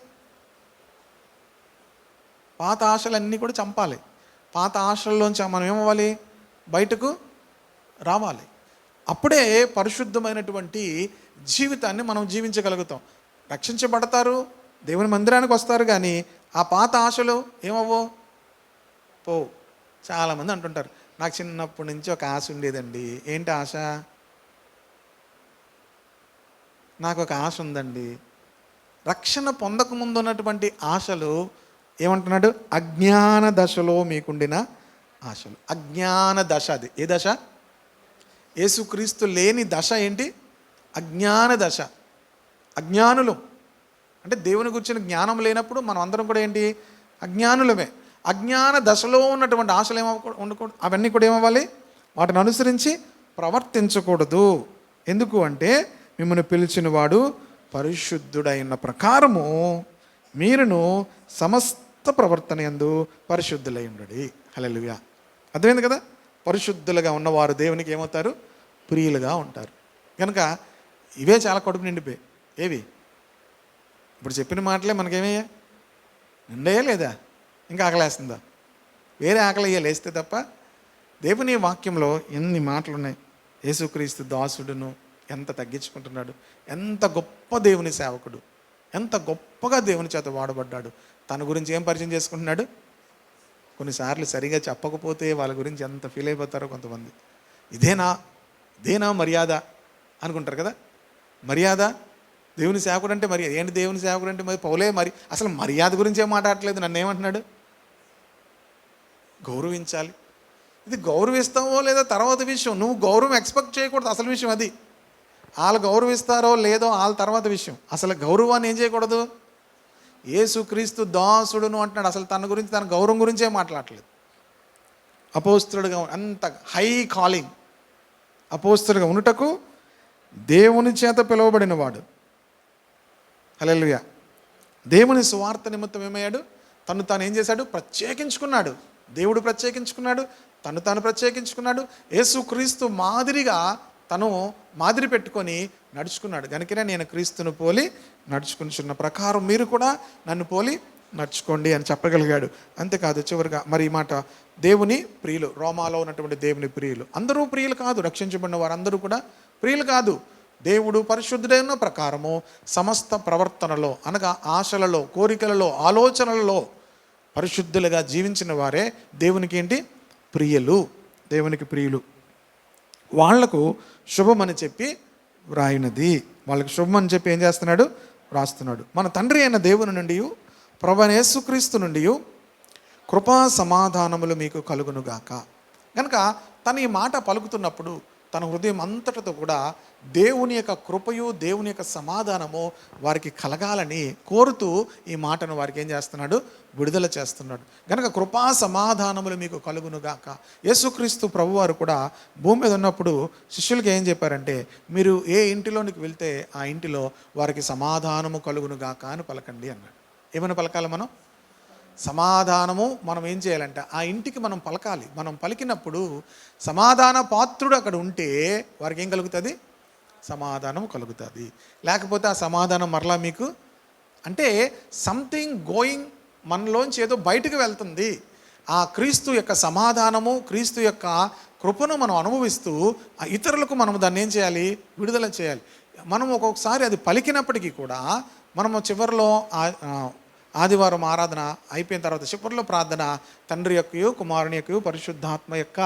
పాత ఆశలన్నీ కూడా చంపాలి. పాత ఆశల్లోంచి మనం ఏమవ్వాలి? బయటకు రావాలి. అప్పుడే పరిశుద్ధమైనటువంటి జీవితాన్ని మనం జీవించగలుగుతాం. రక్షించబడతారు, దేవుని మందిరానికి వస్తారు, కానీ ఆ పాత ఆశలు ఏమవ్వో పో. చాలామంది అంటుంటారు, నాకు చిన్నప్పటి నుంచి ఒక ఆశ ఉండేదండి. ఏంటి ఆశ? నాకు ఒక ఆశ ఉందండి. రక్షణ పొందకముందు ఉన్నటువంటి ఆశలు ఏమంటున్నాడు? అజ్ఞాన దశలో మీకుండిన ఆశలు. అజ్ఞాన దశ. అది ఏ దశ? యేసుక్రీస్తు లేని దశ ఏంటి? అజ్ఞాన దశ. అజ్ఞానులు అంటే దేవుని గురించిన జ్ఞానం లేనప్పుడు మనం అందరం కూడా ఏంటి? అజ్ఞానులమే. అజ్ఞాన దశలో ఉన్నటువంటి ఆశలు ఉండకూడదు. అవన్నీ కూడా ఏమవ్వాలి? వాటిని అనుసరించి ప్రవర్తించకూడదు. ఎందుకు అంటే మిమ్మల్ని పిలిచిన వాడు పరిశుద్ధుడైన ప్రకారము మీరును సమస్త ప్రవర్తన యందు పరిశుద్ధులై ఉండడి. హల్లెలూయా. అర్థమైంది కదా? పరిశుద్ధులుగా ఉన్నవారు దేవునికి ఏమవుతారు? ప్రియులుగా ఉంటారు. కనుక ఇవే చాలా కడుపు నిండిపోయి. ఏవి? ఇప్పుడు చెప్పిన మాటలే మనకేమయ్యా? నిండయా లేదా? ఇంకా ఆకలేస్తుందా? వేరే ఆకలి అయ్యా లేస్తే తప్ప. దేవుని వాక్యంలో ఎన్ని మాటలు ఉన్నాయి. యేసుక్రీస్తు దాసుడును ఎంత తగ్గించుకుంటున్నాడు, ఎంత గొప్ప దేవుని సేవకుడు, ఎంత గొప్పగా దేవుని చేత వాడబడ్డాడు. తన గురించి ఏం పరిచయం చేసుకుంటున్నాడు? కొన్నిసార్లు సరిగా చెప్పకపోతే వాళ్ళ గురించి ఎంత ఫీల్ అయిపోతారో కొంతమంది. ఇదేనా మర్యాద అనుకుంటారు కదా. మర్యాద, దేవుని సేవకుడు అంటే మర్యాద ఏంటి? దేవుని సేవకుడు అంటే మరి పౌలే అసలు మర్యాద గురించి ఏం మాట్లాడట్లేదు. నన్ను ఏమంటున్నాడు? గౌరవించాలి. ఇది గౌరవిస్తావో లేదా తర్వాత విషయం. నువ్వు గౌరవం ఎక్స్పెక్ట్ చేయకూడదు. అసలు విషయం అది. వాళ్ళు గౌరవిస్తారో లేదో వాళ్ళ తర్వాత విషయం. అసలు గౌరవాన్ని ఏం చేయకూడదు? యేసుక్రీస్తు దాసుడును అంటున్నాడు. అసలు తన గురించి, తన గౌరవం గురించే మాట్లాడలేదు. అపోస్తలుడుగా అంత హై కాలింగ్, అపోస్తలుగా ఉన్నటకు దేవుని చేత పిలువబడిన వాడు. హల్లెలూయా. దేవుని సువార్త నిమిత్తం ఏమయ్యాడు? తను తాను ఏం చేశాడు? ప్రత్యేకించుకున్నాడు. దేవుడు ప్రత్యేకించుకున్నాడు, తాను ప్రత్యేకించుకున్నాడు. యేసుక్రీస్తు మాదిరిగా తను మాదిరి పెట్టుకొని నడుచుకున్నాడు. కనుకనే నేను క్రీస్తును పోలి నడుచుకున్న ప్రకారం మీరు కూడా నన్ను పోలి నడుచుకోండి అని చెప్పగలిగాడు. అంతేకాదు, చివరిగా మరి ఈ మాట, దేవుని ప్రియులు, రోమాలో ఉన్నటువంటి దేవుని ప్రియులు అందరూ ప్రియులు కాదు. రక్షించబడిన వారందరూ కూడా ప్రియులు కాదు. దేవుడు పరిశుద్ధుడైన ప్రకారము సమస్త ప్రవర్తనలో, అనగా ఆశలలో, కోరికలలో, ఆలోచనలలో పరిశుద్ధులుగా జీవించిన వారే దేవునికి ఏంటి? ప్రియులు. దేవునికి ప్రియులు. వాళ్లకు శుభమని చెప్పి వ్రాయినది. వాళ్ళకి శుభమని చెప్పి ఏం చేస్తున్నాడు? వ్రాస్తున్నాడు. మన తండ్రి అయిన దేవుని నుండి, ప్రభువైన యేసుక్రీస్తు నుండి కృపా సమాధానములు మీకు కలుగునుగాక. కనుక తను ఈ మాట పలుకుతున్నప్పుడు తన హృదయం అంతటితో కూడా దేవుని యొక్క కృపయు, దేవుని యొక్క సమాధానము వారికి కలగాలని కోరుతూ ఈ మాటను వారికి ఏం చేస్తున్నాడు? విడుదల చేస్తున్నాడు. కనుక కృపా సమాధానములు మీకు కలుగునుగాక. యేసుక్రీస్తు ప్రభువారు కూడా భూమి మీద ఉన్నప్పుడు శిష్యులకి ఏం చెప్పారంటే, మీరు ఏ ఇంటిలోనికి వెళ్తే ఆ ఇంటిలో వారికి సమాధానము కలుగునుగాక అని పలకండి అన్నాడు. ఏమైనా పలకాలి మనం? సమాధానము మనం ఏం చేయాలంటే ఆ ఇంటికి మనం పలకాలి. మనం పలికినప్పుడు సమాధాన పాత్రుడు అక్కడ ఉంటే వారికి ఏం కలుగుతుంది? సమాధానం కలుగుతుంది. లేకపోతే ఆ సమాధానం మరలా మీకు అంటే సంథింగ్ గోయింగ్, మనలోంచి ఏదో బయటకు వెళ్తుంది. ఆ క్రీస్తు యొక్క సమాధానము, క్రీస్తు యొక్క కృపను మనం అనుభవిస్తూ ఇతరులకు మనం దాన్ని ఏం చేయాలి? విడుదల చేయాలి. మనం ఒక్కొక్కసారి అది పలికినప్పటికీ కూడా మనము చివరిలో ఆదివారం ఆరాధన అయిపోయిన తర్వాత చివరిలో ప్రార్థన, తండ్రి యొక్కయు కుమారుని యొక్కయు పరిశుద్ధాత్మ యొక్క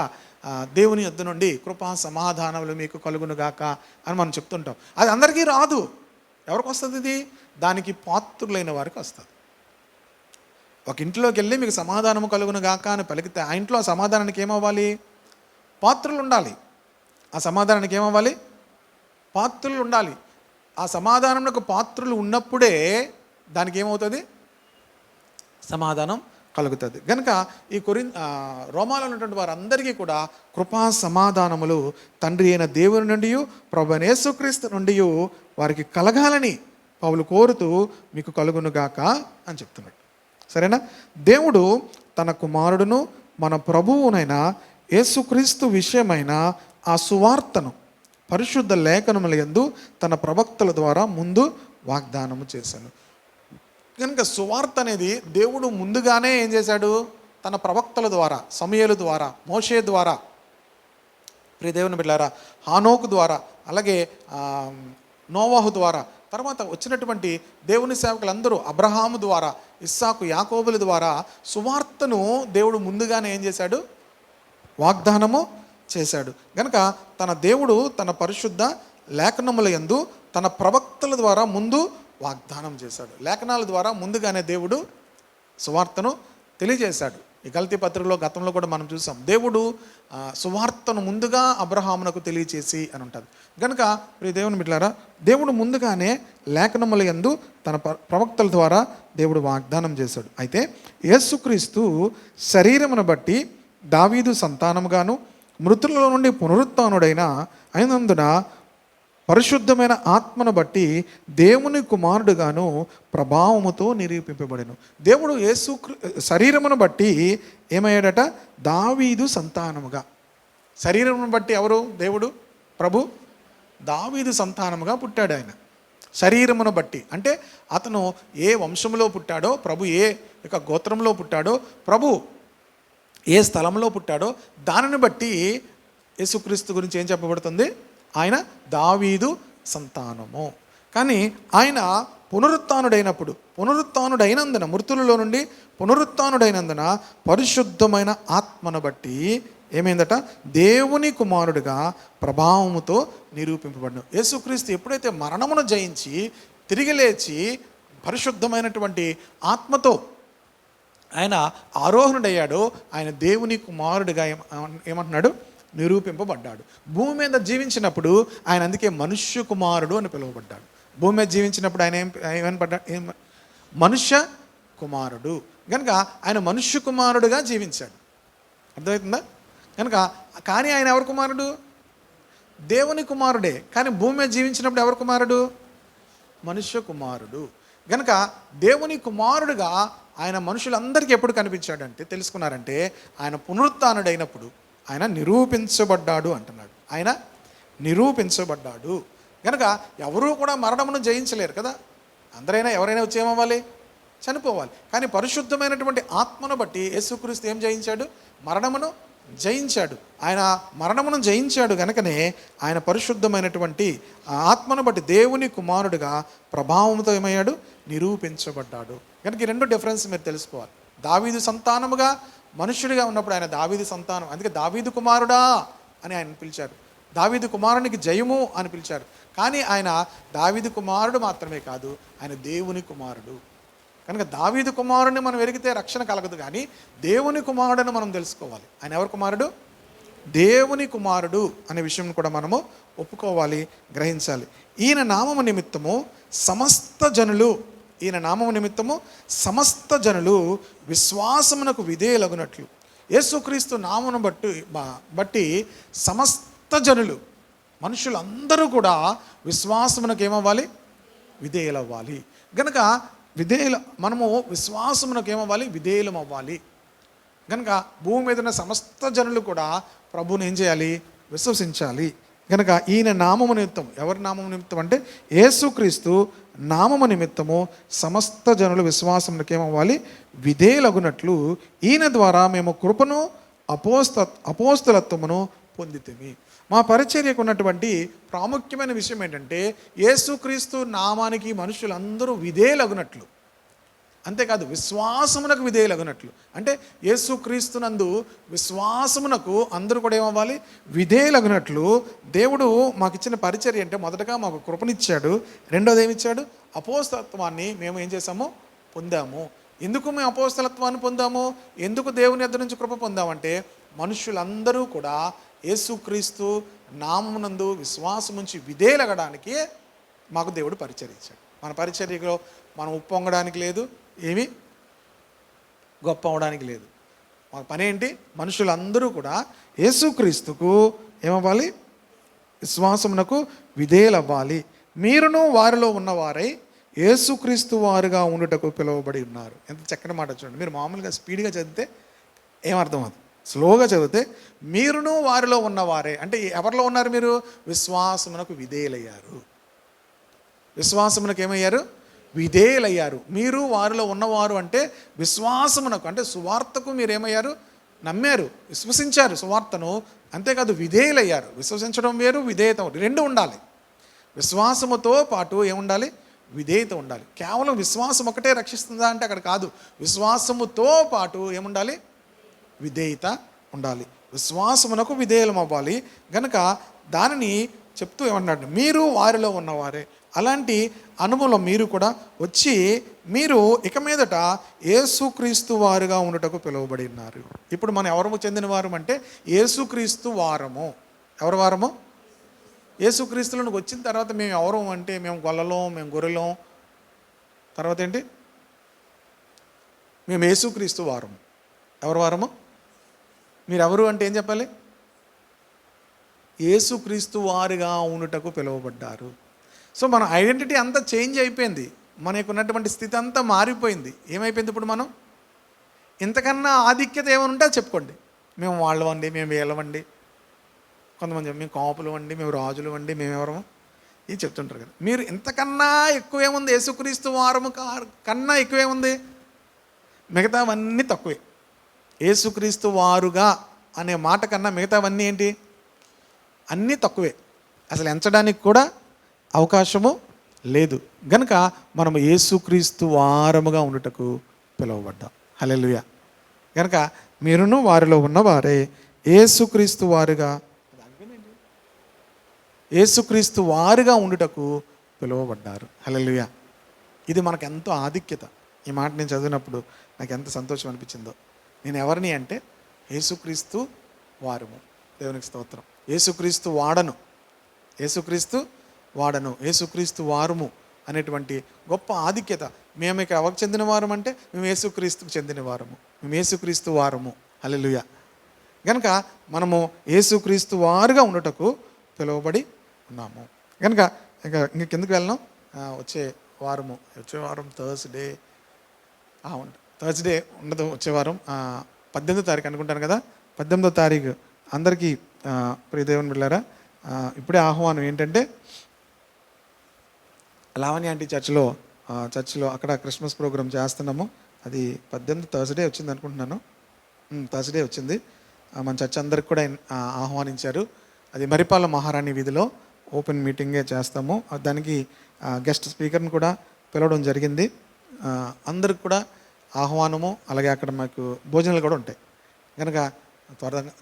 దేవుని యొద్ద నుండి కృపా సమాధానములు మీకు కలుగునుగాక అని మనం చెప్తుంటాం. అది అందరికీ రాదు. ఎవరికి వస్తుంది ఇది? దానికి పాత్రులైన వారికి వస్తుంది. ఒక ఇంట్లోకి వెళ్ళి మీకు సమాధానము కలుగునుగాక అని పలికితే ఆ ఇంట్లో ఆ సమాధానానికి ఏమవ్వాలి? పాత్రులు ఉండాలి. ఆ సమాధానానికి ఏమవ్వాలి? పాత్రులు ఉండాలి. ఆ సమాధానంకు పాత్రులు ఉన్నప్పుడే దానికి ఏమవుతుంది? సమాధానం కలుగుతుంది. కనుక ఈ రోమాలో ఉన్నటువంటి వారందరికీ కూడా కృపా సమాధానములు తండ్రి అయిన దేవుని నుండి ప్రభువైన యేసుక్రీస్తు నుండి వారికి కలగాలని పౌలు కోరుతూ మీకు కలుగునుగాక అని చెప్తున్నాడు. సరేనా? దేవుడు తన కుమారుడును మన ప్రభువునైన యేసుక్రీస్తు విషయమైన ఆ సువార్తను పరిశుద్ధ లేఖనముల యందు తన ప్రవక్తల ద్వారా ముందు వాగ్దానము చేశాను. కనుక సువార్త అనేది దేవుడు ముందుగానే ఏం చేశాడు? తన ప్రవక్తల ద్వారా, సమూయేలు ద్వారా, మోషే ద్వారా, ప్రియ దేవుని బిడ్డలారా, హానోకు ద్వారా, అలాగే నోవాహు ద్వారా, తర్వాత వచ్చినటువంటి దేవుని సేవకులందరూ అబ్రహాము ద్వారా, ఇస్సాకు, యాకోబుల ద్వారా సువార్తను దేవుడు ముందుగానే ఏం చేశాడు? వాగ్దానము చేశాడు. కనుక తన దేవుడు తన పరిశుద్ధ లేఖనముల యందు తన ప్రవక్తల ద్వారా ముందు వాగ్దానం చేశాడు. లేఖనాల ద్వారా ముందుగానే దేవుడు సువార్తను తెలియజేశాడు. ఈ గలతీ పత్రికలో గతంలో కూడా మనం చూసాం. దేవుడు సువార్తను ముందుగా అబ్రహామునకు తెలియచేసి అని ఉంటుంది. కనుక ప్రియ దేవుని బిడ్డలారా, దేవుడు ముందుగానే లేఖనముల యందు తన ప్రవక్తల ద్వారా దేవుడు వాగ్దానం చేశాడు. అయితే యేసుక్రీస్తు శరీరమును బట్టి దావీదు సంతానముగాను మృతులలో నుండి పునరుత్థానుడైన అయినందున పరిశుద్ధమైన ఆత్మను బట్టి దేవుని కుమారుడుగాను ప్రభావముతో నిరూపింపబడెను. దేవుడు శరీరమును బట్టి ఏమయ్యాడట? దావీదు సంతానముగా. శరీరమును బట్టి ఎవరు? దేవుడు ప్రభు దావీదు సంతానముగా పుట్టాడు. ఆయన శరీరమును బట్టి అంటే అతను ఏ వంశంలో పుట్టాడో, ప్రభు ఏ యొక్క గోత్రంలో పుట్టాడో, ప్రభు ఏ స్థలంలో పుట్టాడో దానిని బట్టి యేసుక్రీస్తు గురించి ఏం చెప్పబడుతుంది? ఆయన దావీదు సంతానము. కానీ ఆయన పునరుత్థానుడైనందున, మృతులలో నుండి పునరుత్థానుడైనందున పరిశుద్ధమైన ఆత్మను బట్టి ఏమైందట? దేవుని కుమారుడిగా ప్రభావముతో నిరూపింపబడిన యేసుక్రీస్తు ఎప్పుడైతే మరణమును జయించి తిరిగి లేచి పరిశుద్ధమైనటువంటి ఆత్మతో ఆయన ఆరోహణుడయ్యాడో ఆయన దేవుని కుమారుడిగా ఏమంటున్నాడు? నిరూపింపబడ్డాడు. భూమి మీద జీవించినప్పుడు ఆయన అందుకే మనుష్య కుమారుడు అని పిలువబడ్డాడు. భూమి మీద జీవించినప్పుడు ఆయన ఏమని పడ్డాడు? మనుష్య కుమారుడు. కనుక ఆయన మనుష్య కుమారుడుగా జీవించాడు. అర్థమవుతుందా? కనుక కానీ ఆయన ఎవరి కుమారుడు? దేవుని కుమారుడే. కానీ భూమి మీద జీవించినప్పుడు ఎవరి కుమారుడు? మనుష్య కుమారుడు. కనుక దేవుని కుమారుడుగా ఆయన మనుషులందరికీ ఎప్పుడు కనిపించాడంటే తెలుసుకున్నారంటే ఆయన పునరుత్థానుడైనప్పుడు ఆయన నిరూపించబడ్డాడు అంటున్నాడు. ఆయన నిరూపించబడ్డాడు. కనుక ఎవరూ కూడా మరణమును జయించలేరు కదా. ఎవరైనా వచ్చి ఏమవ్వాలి? చనిపోవాలి. కానీ పరిశుద్ధమైనటువంటి ఆత్మను బట్టి యేసుక్రీస్తు ఏం జయించాడు? మరణమును జయించాడు. ఆయన మరణమును జయించాడు కనుకనే ఆయన పరిశుద్ధమైనటువంటి ఆత్మను బట్టి దేవుని కుమారుడిగా ప్రభావంతో ఏమయ్యాడు? నిరూపించబడ్డాడు. కనుక ఈ రెండు డిఫరెన్స్ మీరు తెలుసుకోవాలి. దావీదు సంతానముగా మనుష్యుడిగా ఉన్నప్పుడు ఆయన దావీదు సంతానం, అందుకే దావీదు కుమారుడా అని ఆయన పిలిచారు. దావీదు కుమారునికి జయము అని పిలిచారు. కానీ ఆయన దావీదు కుమారుడు మాత్రమే కాదు, ఆయన దేవుని కుమారుడు. కనుక దావీదు కుమారుడిని మనం ఎరిగితే రక్షణ కలగదు, కానీ దేవుని కుమారుడని మనం తెలుసుకోవాలి. ఆయన ఎవరి కుమారుడు? దేవుని కుమారుడు అనే విషయం కూడా మనము ఒప్పుకోవాలి, గ్రహించాలి. ఈయన నామము నిమిత్తము సమస్త జనులు సమస్త జనులు విశ్వాసమునకు విధేయులగునట్లు యేసుక్రీస్తు నామమును బట్టి సమస్త జనులు, మనుషులందరూ కూడా విశ్వాసమునకు ఏమవ్వాలి? విధేయులవ్వాలి. గనుక మనము విశ్వాసమునకు ఏమవ్వాలి? విధేయులం అవ్వాలి. కనుక భూమి మీద ఉన్న సమస్త జనులు కూడా ప్రభువుని ఏం చేయాలి? విశ్వసించాలి. కనుక ఈయన నామము నిమిత్తం, ఎవరి నామము నిమిత్తం అంటే యేసుక్రీస్తు నామము నిమిత్తము సమస్త జనులు విశ్వాసమునకు ఏమవ్వాలి? విధేయులగునట్లు ఈయన ద్వారా మేము కృపను అపోస్తలత్వమును పొందితిమి. మా పరిచర్యకు ఉన్నటువంటి ప్రాముఖ్యమైన విషయం ఏంటంటే యేసుక్రీస్తు నామానికి మనుషులందరూ విధేయులగునట్లు. అంతేకాదు విశ్వాసమునకు విధేయులగునట్లు. అంటే యేసుక్రీస్తునందు విశ్వాసమునకు అందరూ కూడా ఏమవ్వాలి? విధేయులగునట్లు దేవుడు మాకు ఇచ్చిన పరిచర్య అంటే మొదటగా మాకు కృపనిచ్చాడు. రెండోది ఏమిచ్చాడు? అపోస్తలత్వాన్ని మేము ఏం చేసాము? పొందాము. ఎందుకు మేము అపోస్తలత్వాన్ని పొందాము? ఎందుకు దేవుని యొద్ద నుంచి కృప పొందామంటే మనుషులందరూ కూడా యేసుక్రీస్తు నామమునందు విశ్వాసముంచి విధేయులగడానికి మాకు దేవుడు పరిచర్య ఇచ్చాడు. మన పరిచర్యలో మనం ఉప్పొంగడానికి లేదు, ఏమి గొప్ప అవడానికి లేదు. మన పని ఏంటి? మనుషులందరూ కూడా యేసుక్రీస్తుకు ఏమవ్వాలి? విశ్వాసమునకు విధేయులవ్వాలి. మీరును వారిలో ఉన్నవారై యేసుక్రీస్తు వారుగా ఉండుటకు పిలువబడి ఉన్నారు. ఎంత చక్కని మాట చూడండి. మీరు మామూలుగా స్పీడ్గా చదివితే ఏమర్థం అవుతుంది? స్లోగా చదివితే మీరును వారిలో ఉన్నవారే అంటే ఎవరిలో ఉన్నారు? మీరు విశ్వాసమునకు విధేయులయ్యారు. విశ్వాసమునకు ఏమయ్యారు? విధేయులయ్యారు. మీరు వారిలో ఉన్నవారు అంటే విశ్వాసమునకు అంటే సువార్తకు మీరు ఏమయ్యారు? నమ్మారు, విశ్వసించారు సువార్తను. అంతేకాదు విధేయులయ్యారు. విశ్వసించడం వేరు, విధేయత రెండు ఉండాలి. విశ్వాసముతో పాటు ఏముండాలి? విధేయత ఉండాలి. కేవలం విశ్వాసం ఒకటే రక్షిస్తుందా అంటే అక్కడ కాదు. విశ్వాసముతో పాటు ఏముండాలి? విధేయత ఉండాలి. విశ్వాసమునకు విధేయులం అవ్వాలి. గనుక దానిని చెప్తూ ఏమన్నాడు? మీరు వారిలో ఉన్నవారే. అలాంటి అనుభవం మీరు కూడా వచ్చి మీరు ఇక మీదట యేసుక్రీస్తు వారుగా ఉండుటకు పిలువబడి ఉన్నారు. ఇప్పుడు మనం ఎవరు చెందిన వారం అంటే యేసుక్రీస్తు వారము. ఎవరి వారము? యేసుక్రీస్తులోకి వచ్చిన తర్వాత మేము ఎవరు అంటే మేము గొల్లలో, మేము గొర్రెలం. తర్వాత ఏంటి? మేము యేసుక్రీస్తు వారము. ఎవరి వారము? మీరు ఎవరు అంటే ఏం చెప్పాలి? యేసుక్రీస్తు వారుగా ఉండుటకు పిలువబడ్డారు. సో మన ఐడెంటిటీ అంతా చేంజ్ అయిపోయింది. మనకు ఉన్నటువంటి స్థితి అంతా మారిపోయింది. ఏమైపోయింది ఇప్పుడు మనం? ఇంతకన్నా ఆధిక్యత ఏమైనా ఉంటే చెప్పుకోండి. మేము వాళ్ళవండి, మేము వీళ్ళవండి. కొంతమంది మేము కాపులు అండి, మేము రాజులు అండి, మేము ఎవరము ఇది చెప్తుంటారు కదా. మీరు ఇంతకన్నా ఎక్కువేముంది? యేసుక్రీస్తు వారము కన్నా ఎక్కువేముంది? మిగతావన్నీ తక్కువే. యేసుక్రీస్తు వారుగా అనే మాట కన్నా మిగతావన్నీ ఏంటి? అన్నీ తక్కువే. అసలు ఎంచడానికి కూడా అవకాశము లేదు. గనుక మనము యేసుక్రీస్తు వారముగా ఉండుటకు పిలువబడ్డాం. హల్లెలూయా. గనుక మీరును వారిలో ఉన్నవారే యేసుక్రీస్తు వారుగా ఉండుటకు పిలువబడ్డారు. హల్లెలూయా. ఇది మనకు ఎంతో ఆధిక్యత. ఈ మాట నేను చదివినప్పుడు నాకు ఎంత సంతోషం అనిపించిందో. నేను ఎవరిని అంటే యేసుక్రీస్తు వారము. దేవునికి స్తోత్రం. యేసుక్రీస్తు వాడను, యేసుక్రీస్తు వారము అనేటువంటి గొప్ప ఆధిక్యత. మేము ఇక ఎవరికి చెందిన వారం అంటే మేము యేసుక్రీస్తుకు చెందిన వారము, మేము యేసుక్రీస్తు వారము. హల్లెలూయా. కనుక మనము యేసుక్రీస్తు వారుగా ఉండటకు పిలువబడి ఉన్నాము. కనుక ఇంక కిందకి వెళ్ళను. వచ్చే వారం థర్స్డే ఉండదు. వచ్చే వారం 18వ తారీఖు అనుకుంటాను కదా. 18వ తారీఖు అందరికీ ప్రియదేవుని బిడ్డలారా ఇప్పుడే ఆహ్వానం ఏంటంటే లావణ్య ఆంటీ చర్చిలో అక్కడ క్రిస్మస్ ప్రోగ్రామ్ చేస్తున్నాము. అది 18 థర్స్డే వచ్చింది అనుకుంటున్నాను. థర్స్డే వచ్చింది. మన చర్చ్ అందరికి కూడా ఆహ్వానించారు. అది మరిపాలెం మహారాణి వీధిలో ఓపెన్ మీటింగే చేస్తాము. దానికి గెస్ట్ స్పీకర్ని కూడా పిలవడం జరిగింది. అందరికి కూడా ఆహ్వానము, అలాగే అక్కడ మాకు భోజనాలు కూడా ఉంటాయి. కనుక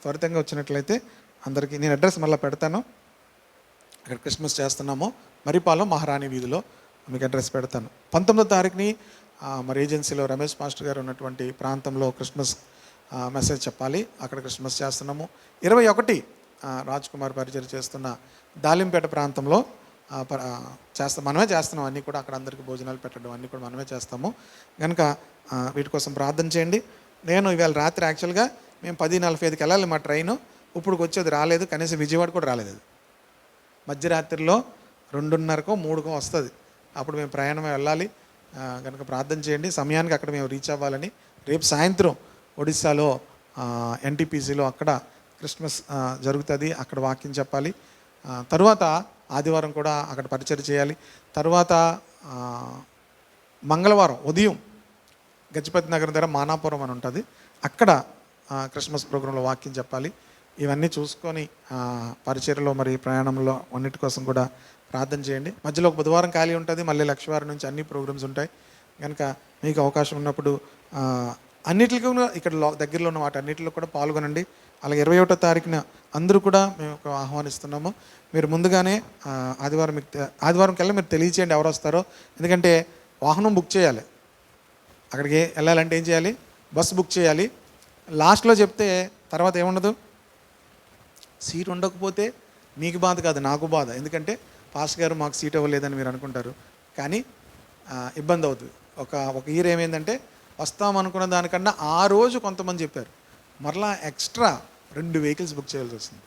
త్వరితంగా వచ్చినట్లయితే అందరికీ నేను అడ్రస్ మళ్ళీ పెడతాను. అక్కడ క్రిస్మస్ చేస్తున్నాము మరిపాలెం మహారాణి వీధిలో, మీకు అడ్రస్ పెడతాను. 19వ తారీఖుని మరి ఏజెన్సీలో రమేష్ మాస్టర్ గారు ఉన్నటువంటి ప్రాంతంలో క్రిస్మస్ మెసేజ్ చెప్పాలి. అక్కడ క్రిస్మస్ చేస్తున్నాము. 21 రాజ్ కుమార్ పరిచయం చేస్తున్న దాలింపేట ప్రాంతంలో మనమే చేస్తున్నాం. అన్నీ కూడా అక్కడ అందరికీ భోజనాలు పెట్టడం అన్నీ కూడా మనమే చేస్తాము. కనుక వీటి కోసం ప్రార్థన చేయండి. నేను ఇవాళ రాత్రి యాక్చువల్గా మేము 10:45కి వెళ్ళాలి మా ట్రైను. ఇప్పుడు వచ్చేది రాలేదు, కనీసం విజయవాడ కూడా రాలేదు. అది మధ్యరాత్రిలో 2:30కో 3కో వస్తుంది. అప్పుడు మేము ప్రయాణమే వెళ్ళాలి. కనుక ప్రార్థన చేయండి. సమయానికి అక్కడ మేము రీచ్ అవ్వాలని. రేపు సాయంత్రం ఒడిస్సాలో ఎన్టీపీసీలో అక్కడ క్రిస్మస్ జరుగుతుంది. అక్కడ వాక్యం చెప్పాలి. తరువాత ఆదివారం కూడా అక్కడ పరిచయం చేయాలి. తర్వాత మంగళవారం ఉదయం గజపతి నగరం దగ్గర మానాపురం అని ఉంటుంది, అక్కడ క్రిస్మస్ ప్రోగ్రాంలో వాక్యం చెప్పాలి. ఇవన్నీ చూసుకొని పరిచర్యలో మరి ప్రయాణంలో అన్నిటి కోసం కూడా ప్రార్థన చేయండి. మధ్యలో ఒక బుధవారం ఖాళీ ఉంటుంది, మళ్ళీ లక్షవారం నుంచి అన్ని ప్రోగ్రామ్స్ ఉంటాయి. కనుక మీకు అవకాశం ఉన్నప్పుడు అన్నిటికీ ఇక్కడ దగ్గరలో ఉన్న వాటి అన్నిటిలో కూడా పాల్గొనండి. అలాగే 21వ తారీఖున అందరూ కూడా మేము ఆహ్వానిస్తున్నాము. మీరు ముందుగానే ఆదివారం కల్లా మీరు తెలియచేయండి ఎవరు వస్తారో. ఎందుకంటే వాహనం బుక్ చేయాలి. అక్కడికి వెళ్ళాలంటే ఏం చేయాలి? బస్సు బుక్ చేయాలి. లాస్ట్లో చెప్తే తర్వాత ఏముండదు, సీట్ ఉండకపోతే మీకు బాధ కాదు, నాకు బాధ. ఎందుకంటే పాస్టర్ గారు మాకు సీట్ ఇవ్వలేదని మీరు అనుకుంటారు, కానీ ఇబ్బంది అవుతుంది. ఒక ఇయర్ ఏమైందంటే వస్తామనుకున్న దానికన్నా ఆ రోజు కొంతమంది చెప్పారు, మరలా ఎక్స్ట్రా 2 వెహికల్స్ బుక్ చేయాల్సి వస్తుంది.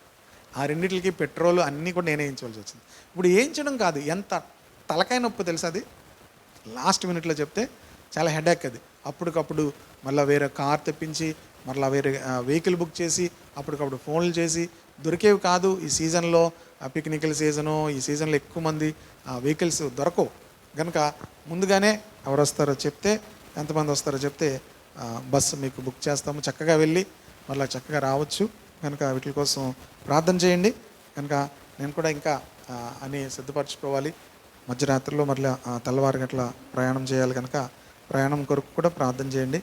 ఆ రెండింటికి పెట్రోల్ అన్నీ కూడా నేనే వేయించవలసి వచ్చింది. ఇప్పుడు వేయించడం కాదు, ఎంత తలకాయ నొప్పి తెలుసు అది. లాస్ట్ మినిట్లో చెప్తే చాలా హెడేక్ అది. అప్పటికప్పుడు మళ్ళీ వేరే కార్ తెప్పించి మళ్ళీ వేరే వెహికల్ బుక్ చేసి అప్పటికప్పుడు ఫోన్లు చేసి దొరికేవి కాదు. ఈ సీజన్లో పిక్నికల్ సీజను, ఈ సీజన్లో ఎక్కువ మంది వెహికల్స్ దొరకవు కనుక ముందుగానే ఎవరు వస్తారో చెప్తే, ఎంతమంది వస్తారో చెప్తే బస్సు మీకు బుక్ చేస్తాము. చక్కగా వెళ్ళి మళ్ళీ చక్కగా రావచ్చు. కనుక వీటి కోసం ప్రార్థన చేయండి. కనుక నేను కూడా ఇంకా అని సిద్ధపరచుకోవాలి. మధ్యరాత్రిలో మళ్ళీ తెల్లవారు గట్ల ప్రయాణం చేయాలి. కనుక ప్రయాణం కొరకు కూడా ప్రార్థన చేయండి.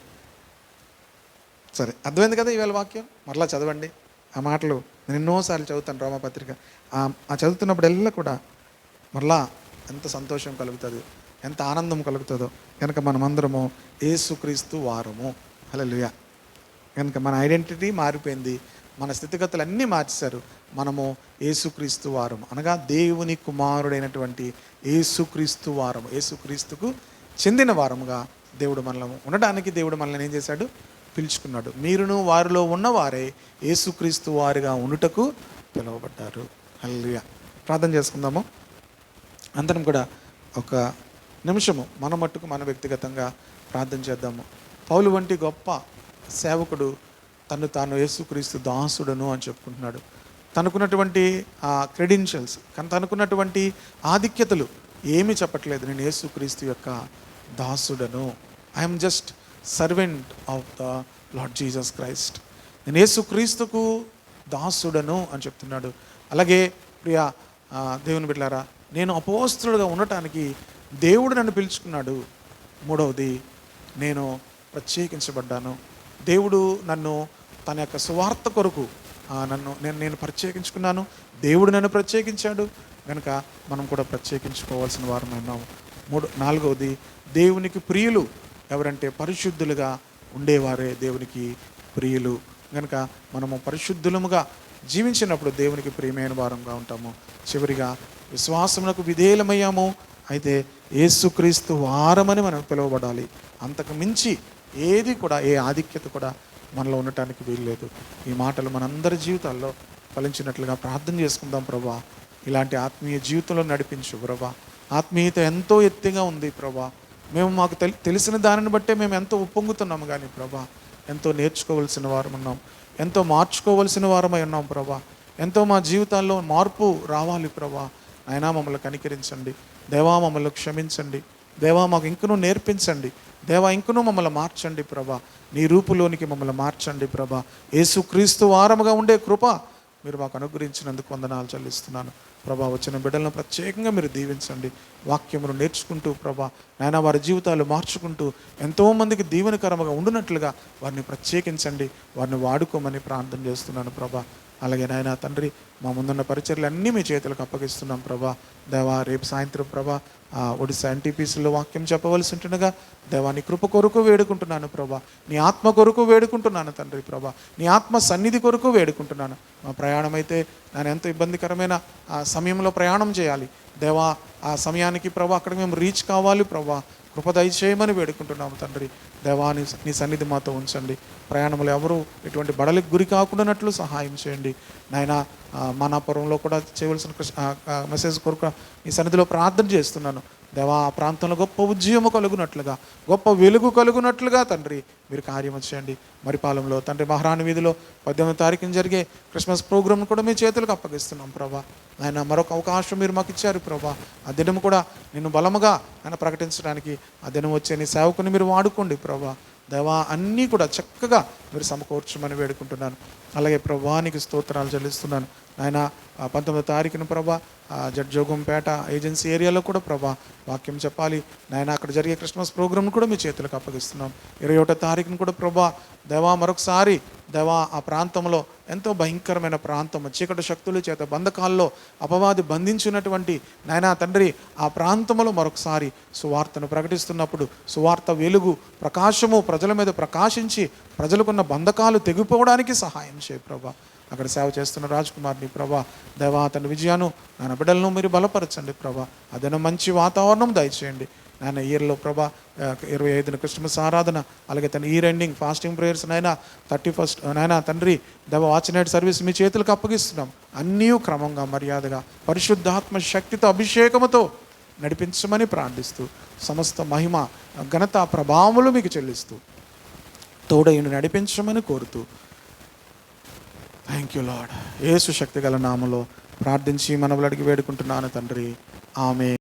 సరే, అర్థమైంది కదా ఈవేళ వాక్యం? మరలా చదవండి ఆ మాటలు. నేను ఎన్నోసార్లు చదువుతాను రోమాపత్రిక. ఆ చదువుతున్నప్పుడల్లా కూడా మరలా ఎంత సంతోషం కలుగుతుంది, ఎంత ఆనందం కలుగుతుందో. కనుక మనమందరము యేసుక్రీస్తు వారము. హల్లెలూయా. కనుక మన ఐడెంటిటీ మారిపోయింది, మన స్థితిగతులు అన్నీ మార్చేశారు. మనము యేసుక్రీస్తు వారము అనగా దేవుని కుమారుడైనటువంటి యేసుక్రీస్తు వారము, యేసుక్రీస్తుకు చెందిన వారముగా దేవుడు మనల్ని ఉండడానికి దేవుడు మనల్ని ఏం చేశాడు? పిలుచుకున్నాడు. మీరును వారిలో ఉన్నవారే యేసుక్రీస్తు వారిగా ఉండుటకు పిలువబడ్డారు. హల్లెలూయా. ప్రార్థన చేసుకుందాము అందరం కూడా. ఒక నిమిషము మన మట్టుకు మన వ్యక్తిగతంగా ప్రార్థన చేద్దాము. పౌలు వంటి గొప్ప సేవకుడు తను తాను యేసుక్రీస్తు దాసుడను అని చెప్పుకుంటున్నాడు. తనకున్నటువంటి క్రెడెన్షియల్స్, తనకున్నటువంటి ఆధిక్యతలు ఏమీ చెప్పట్లేదు. నేను యేసుక్రీస్తు యొక్క దాసుడను, I'm just servant of the lord Jesus Christ. నేను యేసుక్రీస్తుకు దాసుడను అని చెప్తున్నాడు. అలాగే ప్రియ దేవుని బిడ్డలారా, నేను అపోస్తలుడుగా ఉండటానికి దేవుడు నన్ను పిలుచుకున్నాడు. మూడవది, నేను ప్రత్యేకించబడ్డాను. దేవుడు నన్ను తన యొక్క సువార్త కొరకు నేను ప్రత్యేకించుకున్నాను. దేవుడు నన్ను ప్రత్యేకించాడు. కనుక మనం కూడా ప్రత్యేకించుకోవాల్సిన వారం ఉన్నాము. నాలుగవది, దేవునికి ప్రియులు ఎవరంటే పరిశుద్ధులుగా ఉండేవారే దేవునికి ప్రియులు. కనుక మనము పరిశుద్ధులముగా జీవించినప్పుడు దేవునికి ప్రియమైన వారంగా ఉంటాము. చివరిగా విశ్వాసమునకు విధేయులమయ్యాము. అయితే యేసుక్రీస్తు వారమని మనం పిలువబడాలి. అంతకు మించి ఏది కూడా, ఏ ఆధిక్యత కూడా మనలో ఉండటానికి వీల్లేదు. ఈ మాటలు మనందరి జీవితాల్లో ఫలించినట్లుగా ప్రార్థన చేసుకుందాం. ప్రభా, ఇలాంటి ఆత్మీయ జీవితంలో నడిపించు ప్రభా. ఆత్మీయత ఎంతో ఎత్తుగా ఉంది ప్రభా. మేము మాకు తెలిసిన దానిని బట్టే మేము ఎంతో ఉప్పొంగుతున్నాము, కానీ ప్రభా ఎంతో నేర్చుకోవలసిన వారం ఉన్నాం, ఎంతో మార్చుకోవలసిన వారమై ఉన్నాం ప్రభా. ఎంతో మా జీవితాల్లో మార్పు రావాలి ప్రభా. అయినా మమ్మల్ని కనికరించండి దేవా, మమ్మల్ని క్షమించండి దేవా, మాకు ఇంకనూ నేర్పించండి దేవా, ఇంకనూ మమ్మల్ని మార్చండి ప్రభా. నీ రూపులోనికి మమ్మల్ని మార్చండి ప్రభా. యేసుక్రీస్తు వారముగా ఉండే కృప మీరు మాకు అనుగ్రహించినందుకు వందనాలు చెల్లిస్తున్నాను ప్రభా. వచ్చిన బిడ్డలను ప్రత్యేకంగా మీరు దీవించండి. వాక్యమును నేర్చుకుంటూ ప్రభా నాయన వారి జీవితాలు మార్చుకుంటూ ఎంతోమందికి దీవెనకరముగా ఉండునట్లుగా వారిని ప్రత్యేకించండి, వారిని వాడుకోమని ప్రార్థన చేస్తున్నాను ప్రభా. అలాగే నాయన తండ్రి, మా ముందున్న పరిచర్లు అన్నీ మీ చేతులకు అప్పగిస్తున్నాం ప్రభా. దేవా, రేపు సాయంత్రం ప్రభా ఒడిశా NTPCలో వాక్యం చెప్పవలసి ఉంటుండగా దేవా, నీ కృప కొరకు వేడుకుంటున్నాను ప్రభా. నీ ఆత్మ కొరకు వేడుకుంటున్నాను తండ్రి ప్రభా. నీ ఆత్మ సన్నిధి కొరకు వేడుకుంటున్నాను. మా ప్రయాణం అయితే నేను ఎంతో ఇబ్బందికరమైన సమయంలో ప్రయాణం చేయాలి దేవా. ఆ సమయానికి ప్రభా అక్కడికి మేము రీచ్ కావాలి ప్రభా. కృప దయచేయమని వేడుకుంటున్నాము తండ్రి. దేవా, నీ సన్నిధి మాతో ఉంచండి. ప్రయాణంలో ఎవరు ఎటువంటి బడలికి గురి కాకుండానట్లు సహాయం చేయండి నాయన. మానాపురంలో కూడా చేయవలసిన మెసేజ్ కొరకు నీ సన్నిధిలో ప్రార్థన చేస్తున్నాను దేవా. ఆ ప్రాంతంలో గొప్ప ఉద్యమం కలుగునట్లుగా, గొప్ప వెలుగు కలుగునట్లుగా తండ్రి మీరు కార్యం చేయండి. మరిపాలెంలో తండ్రి మహారాణి వీధిలో 18వ తారీఖున జరిగే క్రిస్మస్ ప్రోగ్రామ్ కూడా మీ చేతులకు అప్పగిస్తున్నాం ప్రభా. ఆయన మరొక అవకాశం మీరు మాకు ఇచ్చారు ప్రభా. ఆ దినం కూడా నిన్ను బలముగా ఆయన ప్రకటించడానికి ఆ దినం వచ్చే నీ సేవకుని మీరు వాడుకోండి ప్రభా. దేవా, అన్నీ కూడా చక్కగా మీరు సమకూర్చమని వేడుకుంటున్నాను. అలాగే ప్రభానికి స్తోత్రాలు చెల్లిస్తున్నాను. నాయన 19వ తారీఖున ప్రభా జడ్జోగంపేట ఏజెన్సీ ఏరియాలో కూడా ప్రభా వాక్యం చెప్పాలి నాయన. అక్కడ జరిగే క్రిస్మస్ ప్రోగ్రామ్ను కూడా మీ చేతులకు అప్పగిస్తున్నాం. 21వ తారీఖున కూడా ప్రభా దేవా మరొకసారి దేవా ఆ ప్రాంతంలో ఎంతో భయంకరమైన ప్రాంతం, చీకటి శక్తుల చేత బంధకాల్లో అపవాది బంధించినటువంటి నాయనా తండ్రి ఆ ప్రాంతంలో మరొకసారి సువార్తను ప్రకటిస్తున్నప్పుడు సువార్త వెలుగు ప్రకాశము ప్రజల మీద ప్రకాశించి ప్రజలకున్న బంధకాలు తెగిపోవడానికి సహాయం చేయ ప్రభా. అక్కడ సేవ చేస్తున్న రాజ్ కుమార్ని ప్రభా దేవా తన విజయాను నాన్న బిడ్డలను మీరు బలపరచండి ప్రభా. అదన మంచి వాతావరణం దయచేయండి నాయన. ఇయర్లో ప్రభా 25న క్రిస్మస్ ఆరాధన, అలాగే తన ఇయర్ ఎండింగ్ ఫాస్టింగ్ ప్రేయర్స్ నాయన 31st నాయన తండ్రి దేవ వాచ్ నైట్ సర్వీస్ మీ చేతులకు అప్పగిస్తున్నాం. అన్నీ క్రమంగా మర్యాదగా పరిశుద్ధాత్మ శక్తితో అభిషేకముతో నడిపించమని ప్రార్థిస్తూ సమస్త మహిమ ఘనత ప్రభావములు మీకు చెల్లిస్తూ తోడయుని నడిపించమని కోరుతూ థ్యాంక్ యూ లార్డ్. యేసు శక్తి గల నామములో ప్రార్థించి మనవులు అడిగి వేడుకుంటున్నాను తండ్రి. ఆమేన్.